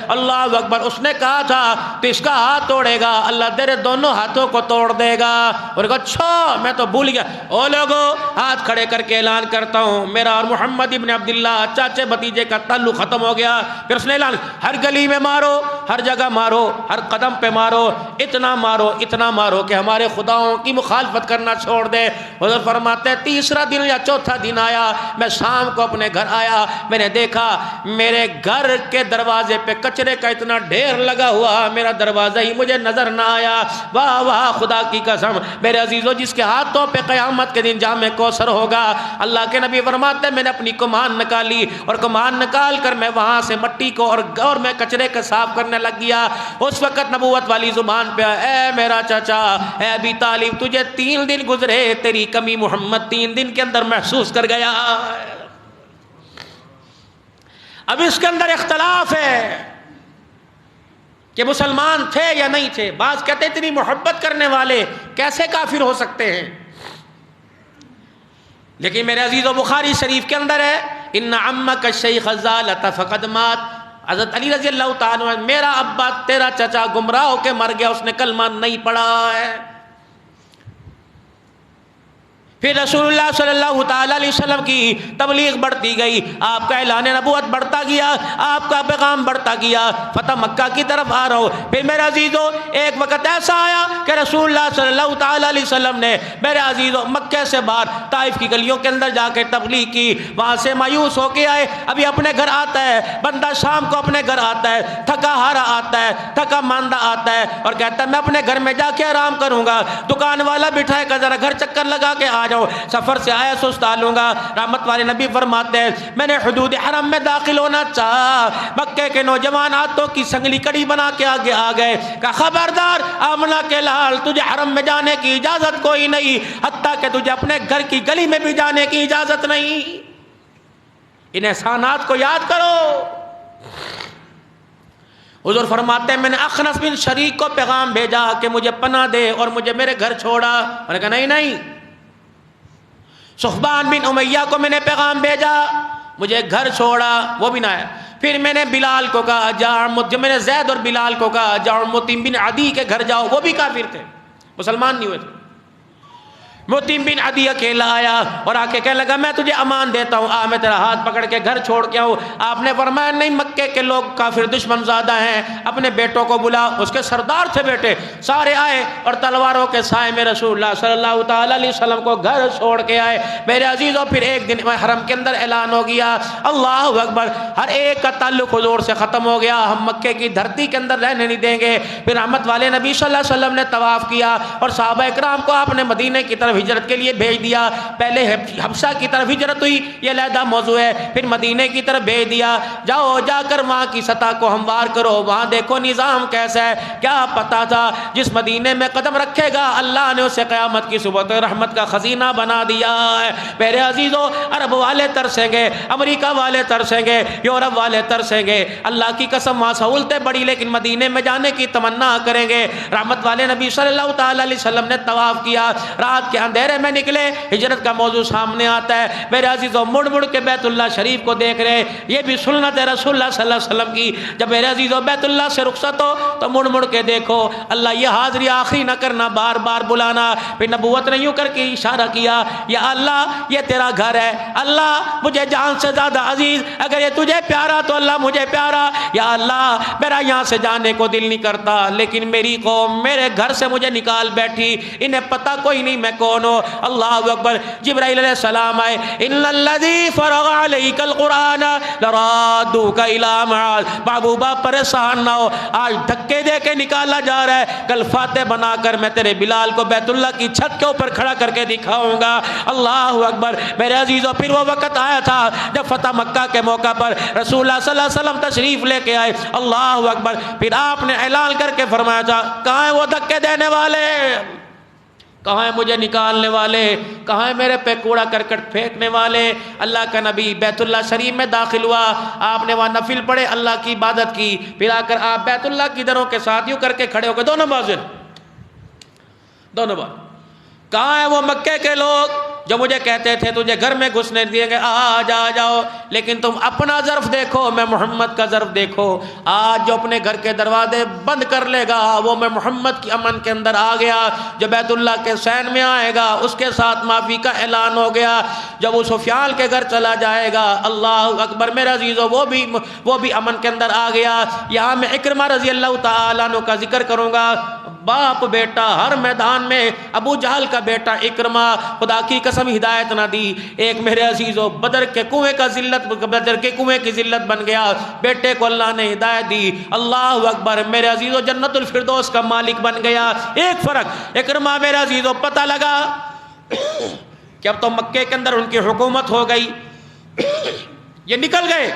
Speaker 1: اللہ اکبر۔ اس نے کہا تھا تو اس کا ہاتھ توڑے گا، اللہ تیرے دونوں ہاتھوں کو توڑ دے گا، اور کہا اچھا میں تو بھول گیا۔ او لوگو ہاتھ کھڑے کر کے اعلان کرتا ہوں میرا اور محمد ابن عبداللہ چاچے بھتیجے کا تعلق ختم ہو گیا۔ پھر اس نے اعلان، ہر گلی میں مارو، ہر جگہ مارو، ہر قدم پہ مارو، اتنا مارو کہ ہمارے خداؤں کی مخالفت کرنا چھوڑ دے۔ حضور فرماتے ہیں 3 دن یا 4 دن آیا، میں شام کو اپنے گھر آیا، میں نے دیکھا میرے گھر کے دروازے پہ کچرے کا اتنا ڈھیر لگا ہوا، میرا دروازہ ہی مجھے نظر نہ آیا۔ واہ واہ خدا کی قسم، میرے عزیزو جس کے ہاتھوں پہ قیامت کے دن جام کوثر ہوگا، اللہ کے نبی فرماتے ہیں میں نے اپنی کمان نکالی، اور کمان نکال کر میں وہاں سے مٹی کو اور میں کچرے کا صاف کرنے لگ گیا۔ اس وقت نبوت والی زبان پہ اے میرا چچا، اے ابی طالب، تجھے 3 دن گزرے، تیری کمی محمد 3 دن کے اندر محسوس کر گیا۔ اب اس کے اندر اختلاف ہے کہ مسلمان تھے یا نہیں تھے، بعض کہتے اتنی محبت کرنے والے کیسے کافر ہو سکتے ہیں، لیکن میرے عزیز و بخاری شریف کے اندر ہے ان عمک الشیخ الضالۃ فقد مات، حضرت علی رضی اللہ تعالیٰ عنہ، میرا ابا تیرا چچا گمراہ ہو کے مر گیا، اس نے کلمہ نہیں پڑھا ہے۔ پھر رسول اللہ صلی اللہ تعالیٰ علیہ وسلم کی تبلیغ بڑھتی گئی، آپ کا اعلان نبوت بڑھتا گیا، آپ کا پیغام بڑھتا گیا، فتح مکہ کی طرف آ رہا ہو۔ پھر میرے عزیزو ایک وقت ایسا آیا کہ رسول اللہ صلی اللہ تعالیٰ علیہ وسلم نے میرے عزیزو مکہ سے باہر طائف کی گلیوں کے اندر جا کے تبلیغ کی، وہاں سے مایوس ہو کے آئے۔ ابھی اپنے گھر آتا ہے بندہ، شام کو اپنے گھر آتا ہے، تھکا ہارا آتا ہے، تھکا ماندہ آتا ہے اور کہتا ہے میں اپنے گھر میں جا کے آرام کروں گا۔ دکان والا بٹھائے گا ذرا گھر چکر لگا کے آ جاؤ، سفر سے آیا سستا لوں گا۔ رحمت والے نبی فرماتے ہیں میں نے حدود حرم میں داخل ہونا چاہا، مکے کے نوجوان ہاتھوں کی سنگلی کڑی بنا کے آگے آ گئے، کہا خبردار آمنہ کے لال، تجھے حرم میں جانے کی اجازت کوئی نہیں، حتیٰ کہ تجھے اپنے گھر کی گلی میں بھی جانے کی اجازت نہیں۔ ان احسانات کو یاد کرو۔ حضور فرماتے ہیں میں نے اخنس بن شریک کو پیغام بھیجا کہ مجھے پناہ دے اور مجھے میرے گھر چھوڑا، میں نے کہا نہیں نہیں۔ صحبان بن امیہ کو میں نے پیغام بھیجا، مجھے گھر چھوڑا، وہ بھی نہ آیا۔ پھر میں نے بلال کو کہا جب میں نے زید اور بلال کو کہا جاؤ متیم بن عدی کے گھر جاؤ، وہ بھی کافر تھے، مسلمان نہیں ہوئے تھے۔ متیم بن عدی اکیلا آیا اور آ کے کہنے لگا میں تجھے امان دیتا ہوں، آ میں تیرا ہاتھ پکڑ کے گھر چھوڑ کے آؤں۔ آپ نے فرمایا نہیں، مکے کے لوگ کافر دشمن زادہ ہیں، اپنے بیٹوں کو بلا۔ اس کے سردار تھے بیٹے، سارے آئے اور تلواروں کے سائے میں رسول اللہ صلی اللہ تعالیٰ علیہ وسلم کو گھر چھوڑ کے آئے۔ میرے عزیزوں پھر ایک دن حرم کے اندر اعلان ہو گیا، اللہ اکبر، ہر ایک کا تعلق حضور سے ختم ہو گیا، ہم مکے کی دھرتی کے اندر رہنے نہیں دیں گے۔ پھر رحمت والے نبی صلی اللہ علیہ وسلم نے طواف کیا اور صحابہ اکرام کو آپ نے مدینہ کی طرف ہجرت کے لیے بھیج دیا۔ پہلے حبشہ کی طرف ہجرت ہوئی، یہ علیحدہ موضوع ہے، پھر مدینہ کی طرف بھیج دیا، جاؤ جا کر وہاں کی سطح کو ہموار کرو، وہاں دیکھو نظام کیسا ہے۔ کیا پتا تھا جس مدینے میں قدم رکھے گا اللہ نے اسے قیامت کی صبح تک رحمت کا خزینہ بنا دیا ہے۔ میرے عزیزو عرب والے ترسیں گے، امریکہ والے ترسیں گے، یورپ والے ترسیں گے، اللہ کی قسم وہاں سہولتیں بڑی لیکن مدینے میں جانے کی تمنا کریں گے۔ رحمت والے نبی صلی اللہ تعالیٰ علیہ وسلم نے طواف کیا، رات کے اندھیرے میں نکلے، ہجرت کا موضوع سامنے آتا ہے۔ میرے عزیزو مڑ مڑ کے بیت اللہ شریف کو دیکھ رہے، یہ بھی سنت ہے رسول اللہ صلی اللہ علیہ وسلم کی، جب میرے عزیزو بیت اللہ سے رخصت ہو تو مڑ مڑ کے دیکھو، اللہ یہ حاضری آخری نہ کرنا، بار بار بلانا۔ پھر نبوت نے یوں کر کے اشارہ کیا، یا اللہ یہ تیرا گھر ہے، اللہ مجھے جان سے زیادہ عزیز، اگر یہ تجھے پیارا تو اللہ مجھے پیارا، یا اللہ میرا یہاں سے جانے کو دل نہیں کرتا لیکن میری قوم میرے گھر سے مجھے نکال بیٹھی، انہیں پتہ کوئی نہیں میں کون ہوں۔ اللہ اکبر، جبرائیل علیہ السلام آئے، ان الذی فرغ علیک القرآن لرادوک الی معاد، محبوبہ پریشان نہ ہو، آج دھکے دے کے نکالا جا رہا ہے، کل فاتح بنا کر میں تیرے بلال کو بیت اللہ کی چھت کے اوپر کھڑا کر کے دکھاؤں گا۔ اللہ اکبر، میرے عزیزو پھر وہ وقت آیا تھا جب فتح مکہ کے موقع پر رسول اللہ صلی اللہ علیہ وسلم تشریف لے کے آئے۔ اللہ اکبر، پھر آپ نے اعلان کر کے فرمایا تھا کہاں ہیں وہ دھکے دینے والے، کہاں ہیں مجھے نکالنے والے، کہاں ہیں میرے پہ کوڑا کرکٹ پھینکنے والے۔ اللہ کا نبی بیت اللہ شریف میں داخل ہوا، آپ نے وہاں نفل پڑھے، اللہ کی عبادت کی، پھر آ کر آپ بیت اللہ کی دروں کے ساتھ یوں کر کے کھڑے ہو گئے، دونوں بازو، دونوں بازو۔ کہاں ہیں وہ مکے کے لوگ جو مجھے کہتے تھے تجھے گھر میں گھسنے دیے گے، آ جاؤ، لیکن تم اپنا ظرف دیکھو، میں محمد کا ظرف دیکھو۔ آج جو اپنے گھر کے دروازے بند کر لے گا وہ میں محمد کی امن کے اندر آ گیا، جو بیت اللہ کے سین میں آئے گا اس کے ساتھ معافی کا اعلان ہو گیا، جب وہ سفیان کے گھر چلا جائے گا اللہ اکبر میرے عزیزو وہ بھی امن کے اندر آ گیا۔ یہاں میں اکرمہ رضی اللہ تعالیٰ عنہ کا ذکر کروں گا، باپ بیٹا ہر میدان میں، ابو جہل کا بیٹا اکرمہ خدا کی قسم ہدایت نہ دی، ایک میرے عزیزو بدر کے کنویں کی ذلت بن گیا، بیٹے کو اللہ نے ہدایت دی، اللہ اکبر میرے عزیزو جنت الفردوس کا مالک بن گیا۔ ایک فرق اکرمہ میرے عزیزو پتہ لگا کہ اب تو مکے کے اندر ان کی حکومت ہو گئی، یہ نکل گئے،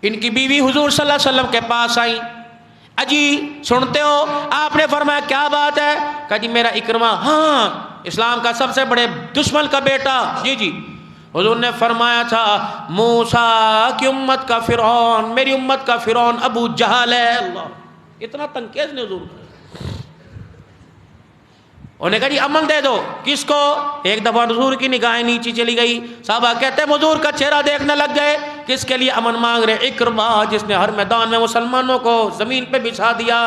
Speaker 1: ان کی بیوی حضور صلی اللہ علیہ وسلم کے پاس آئیں، اجی سنتے ہو؟ آپ نے فرمایا کیا بات ہے؟ کہا جی میرا اکرمہ، ہاں اسلام کا سب سے بڑے دشمن کا بیٹا، جی حضور نے فرمایا تھا موسیٰ کی امت کا فرعون، میری امت کا فرعون ابو جہل ہے۔ اللہ، اتنا تنقید نے حضور کا، انہوں نے کہا جی امن دے دو، کس کو؟ ایک دفعہ حضور کی نگاہیں نیچے چلی گئی، صحابہ کہتے ہیں حضور کا چہرہ دیکھنے لگ گئے، کس کے لیے امن مانگ رہے؟ اکرمہ، جس نے ہر میدان میں مسلمانوں کو زمین پہ بچھا دیا،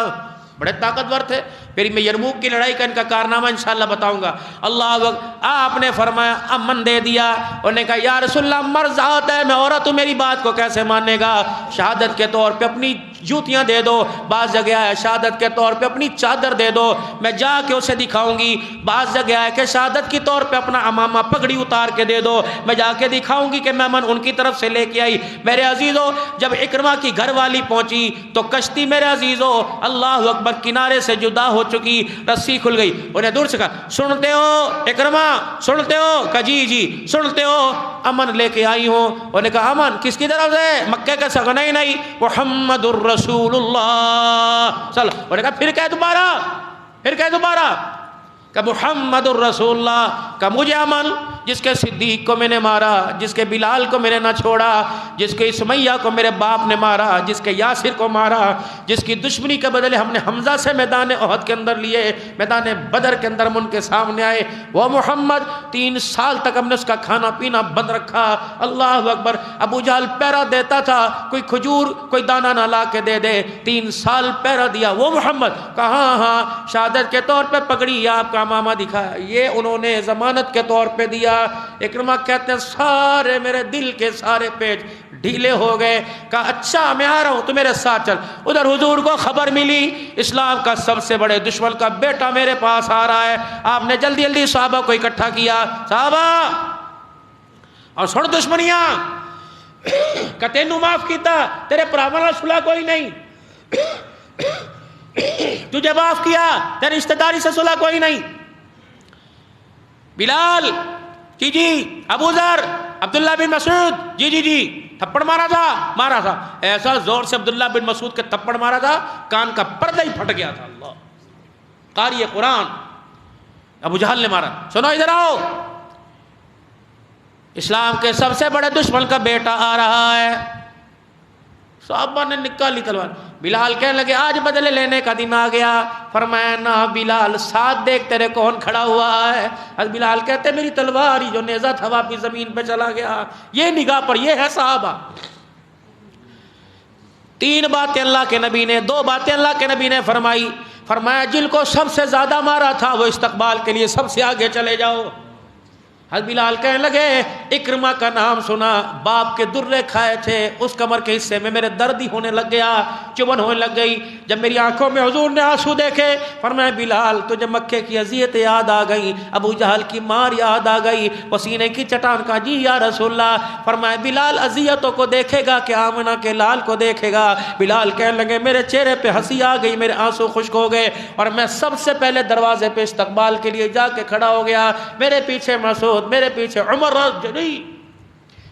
Speaker 1: بڑے طاقتور تھے۔ پھر میں یرموک کی لڑائی کا ان کا کارنامہ انشاءاللہ بتاؤں گا۔ اللہ آپ نے فرمایا امن دے دیا، انہوں نے کہا یا رسول اللہ مرض آتا ہے، میں عورت ہوں، میری بات کو کیسے مانے گا؟ شہادت کے طور پہ اپنی جوتیاں دے دو، بعض جگہ ہے شہادت کے طور پہ اپنی چادر دے دو، میں جا کے اسے دکھاؤں گی، بعض جگہ ہے کہ شہادت کے طور پہ اپنا امامہ پگڑی اتار کے دے دو، میں جا کے دکھاؤں گی کہ میں من ان کی طرف سے لے کے آئی۔ میرے عزیزو جب اکرمہ کی گھر والی پہنچی تو کشتی میرے عزیزو اللہ اکبر کنارے سے جدا ہو چکی، رسی کھل گئی۔ انہیں دور سے کہا سنتے ہو اکرمہ، سنتے ہو؟ کہا جی جی سنتے ہو، امن لے کے آئی ہوں۔ انہوں نے کہا امن کس کی طرف سے؟ مکہ کا سگا؟ نہیں محمد الرسول اللہ صلی اللہ۔ انہوں نے کہا پھر کہہ دوبارہ کہ محمد الرسول اللہ کا مجھے امن، جس کے صدیق کو میں نے مارا، جس کے بلال کو میں نے نہ چھوڑا، جس کے سمیہ کو میرے باپ نے مارا، جس کے یاسر کو مارا، جس کی دشمنی کے بدلے ہم نے حمزہ سے میدان احد کے اندر لیے، میدان بدر کے اندر ہم ان کے سامنے آئے، وہ محمد 3 سال تک ہم نے اس کا کھانا پینا بند رکھا۔ اللہ اکبر، ابو جہل پہرا دیتا تھا، کوئی کھجور کوئی دانہ نہ لا کے دے دے، 3 سال پہرا دیا۔ وہ محمد کہاں؟ ہاں شہادت کے طور پہ پگڑی آپ کا امامہ دکھایا، یہ انہوں نے ضمانت کے طور پہ دیا۔ اکرمہ کہتے ہیں سارے میرے دل کے سارے پیج ڈھیلے ہو گئے، کہا اچھا میں آ رہا ہوں تو میرے ساتھ چل۔ ادھر حضور کو خبر ملی اسلام کا سب سے بڑے دشمن کا بیٹا میرے پاس آ رہا ہے۔ آپ نے جلدی جلدی صحابہ کو اکٹھا کیا، صحابہ اور سن دشمنیاں کہ تینوں معاف کیتا، تیرے پراوانا صلح کوئی نہیں، تجھے معاف کیا، تیرے رشتہ داری سے صلح کوئی نہیں۔ بلال جی جی، ابو ذر، عبداللہ بن مسعود جی جی جی، تھپڑ مارا تھا ایسا زور سے عبداللہ بن مسعود کے تھپڑ مارا تھا کان کا پردہ ہی پھٹ گیا تھا۔ اللہ قاری قرآن ابو جہل نے مارا۔ سنو ادھر آؤ، اسلام کے سب سے بڑے دشمن کا بیٹا آ رہا ہے۔ صحابہ نے نکالی تلوار، بلال کہنے لگے آج بدلے لینے کا دن آ گیا۔ فرمایا نہ بلال، ساتھ دیکھ تیرے کون کھڑا ہوا ہے۔ حضرت بلال کہتے میری تلوار ہی جو نیزہ تھا واپس زمین پہ چلا گیا۔ یہ نگاہ پر یہ ہے صحابہ۔ 3 باتیں اللہ کے نبی نے، 2 باتیں اللہ کے نبی نے فرمایا جن کو سب سے زیادہ مارا تھا وہ استقبال کے لیے سب سے آگے چلے جاؤ۔ حضرت بلال کہنے لگے اکرمہ کا نام سنا، باپ کے درے کھائے تھے، اس کمر کے حصے میں میرے درد ہی ہونے لگ گیا، چبھن ہونے لگ گئی۔ جب میری آنکھوں میں حضور نے آنسو دیکھے، فرمایا بلال تجھے مکے کی اذیت یاد آ گئی، ابو جہل کی مار یاد آ گئی، پسینے کی چٹان کا جی یا رسول اللہ۔ فرمایا بلال اذیتوں کو دیکھے گا کہ آمنہ کے لال کو دیکھے گا؟ بلال کہنے لگے میرے چہرے پہ ہنسی آ گئی، میرے آنسو خشک ہو گئے، اور میں سب سے پہلے دروازے پہ استقبال کے لیے جا کے کھڑا ہو گیا۔ میرے پیچھے مسعود، میرے پیچھے عمر رضی،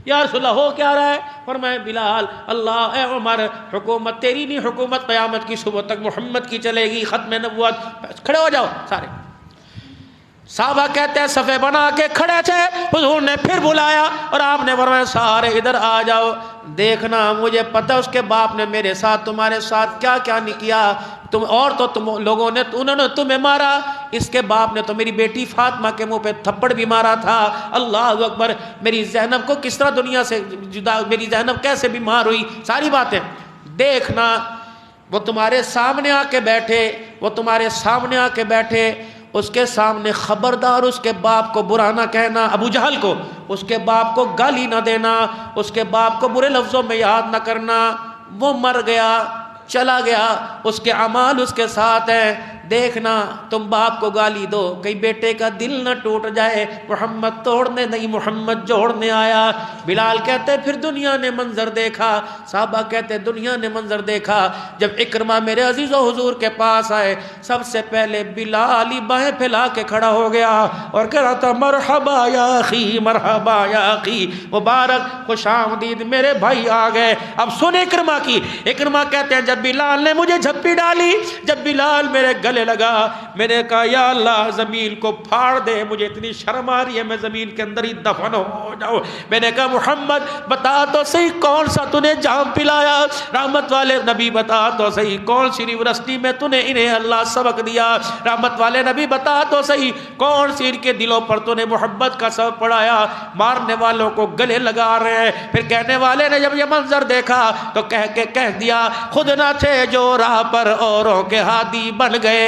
Speaker 1: یا رسول اللہ ہو کیا رہا ہے؟ فرمایا بلال اللہ اے عمر، حکومت تیری نہیں، حکومت قیامت کی صبح تک محمد کی چلے گی، ختم نبوت۔ کھڑے ہو جاؤ سارے۔ صحابہ کہتے ہیں صفے بنا کے کھڑے تھے، حضور نے پھر بلایا اور آپ نے فرمایا سارے ادھر آ جاؤ، دیکھنا مجھے پتہ اس کے باپ نے میرے ساتھ تمہارے ساتھ کیا کیا نہیں کیا، تم اور تو تم لوگوں نے انہوں نے تمہیں مارا، اس کے باپ نے تو میری بیٹی فاطمہ کے منہ پہ تھپڑ بھی مارا تھا۔ اللہ اکبر، میری زینب کو کس طرح دنیا سے جدا، میری زینب کیسے بیمار ہوئی، ساری باتیں دیکھنا۔ وہ تمہارے سامنے آ کے بیٹھے، وہ تمہارے سامنے آ کے بیٹھے، اس کے سامنے خبردار اس کے باپ کو برا نہ کہنا، ابو جہل کو اس کے باپ کو گالی نہ دینا، اس کے باپ کو برے لفظوں میں یاد نہ کرنا۔ وہ مر گیا، چلا گیا، اس کے اعمال اس کے ساتھ ہیں، دیکھنا تم باپ کو گالی دو کہیں بیٹے کا دل نہ ٹوٹ جائے، محمد توڑنے نہیں محمد جوڑنے آیا۔ بلال کہتے پھر دنیا نے منظر دیکھا، صحابہ کہتے دنیا نے منظر دیکھا جب اکرمہ میرے عزیز و حضور کے پاس آئے، سب سے پہلے بلال ہی بائیں پھیلا کے کھڑا ہو گیا اور کہہ رہا تھا مرحبا یا اخی، مرحبا یا اخی، مبارک خوش آمدید میرے بھائی آ گئے۔ اب سن اکرمہ کی، اکرمہ کہتے ہیں جب بلال نے مجھے جھپی ڈالی، جب بلال میرے گلے لگا، میں نے کہا یا اللہ زمین کو پھاڑ دے، مجھے اتنی شرم آ رہی ہے میں زمین کے اندر ہی دفن ہو جاؤں۔ میں نے کہا محمد بتا تو صحیح کون سا تُونے جام پلایا، رحمت والے نبی بتا تو صحیح کون سی یونیورسٹی میں تُونے انہیں اللہ سبق دیا، رحمت والے نبی بتا تو صحیح کون سی ان کے دلوں پر تُونے محبت کا سبق پڑھایا۔ مارنے والوں کو گلے لگا رہے ہیں، پھر کہنے والے نے جب یہ منظر دیکھا تو کہہ دیا خود نہ تھے جو راہ پر اوروں کے ہادی بن گئے،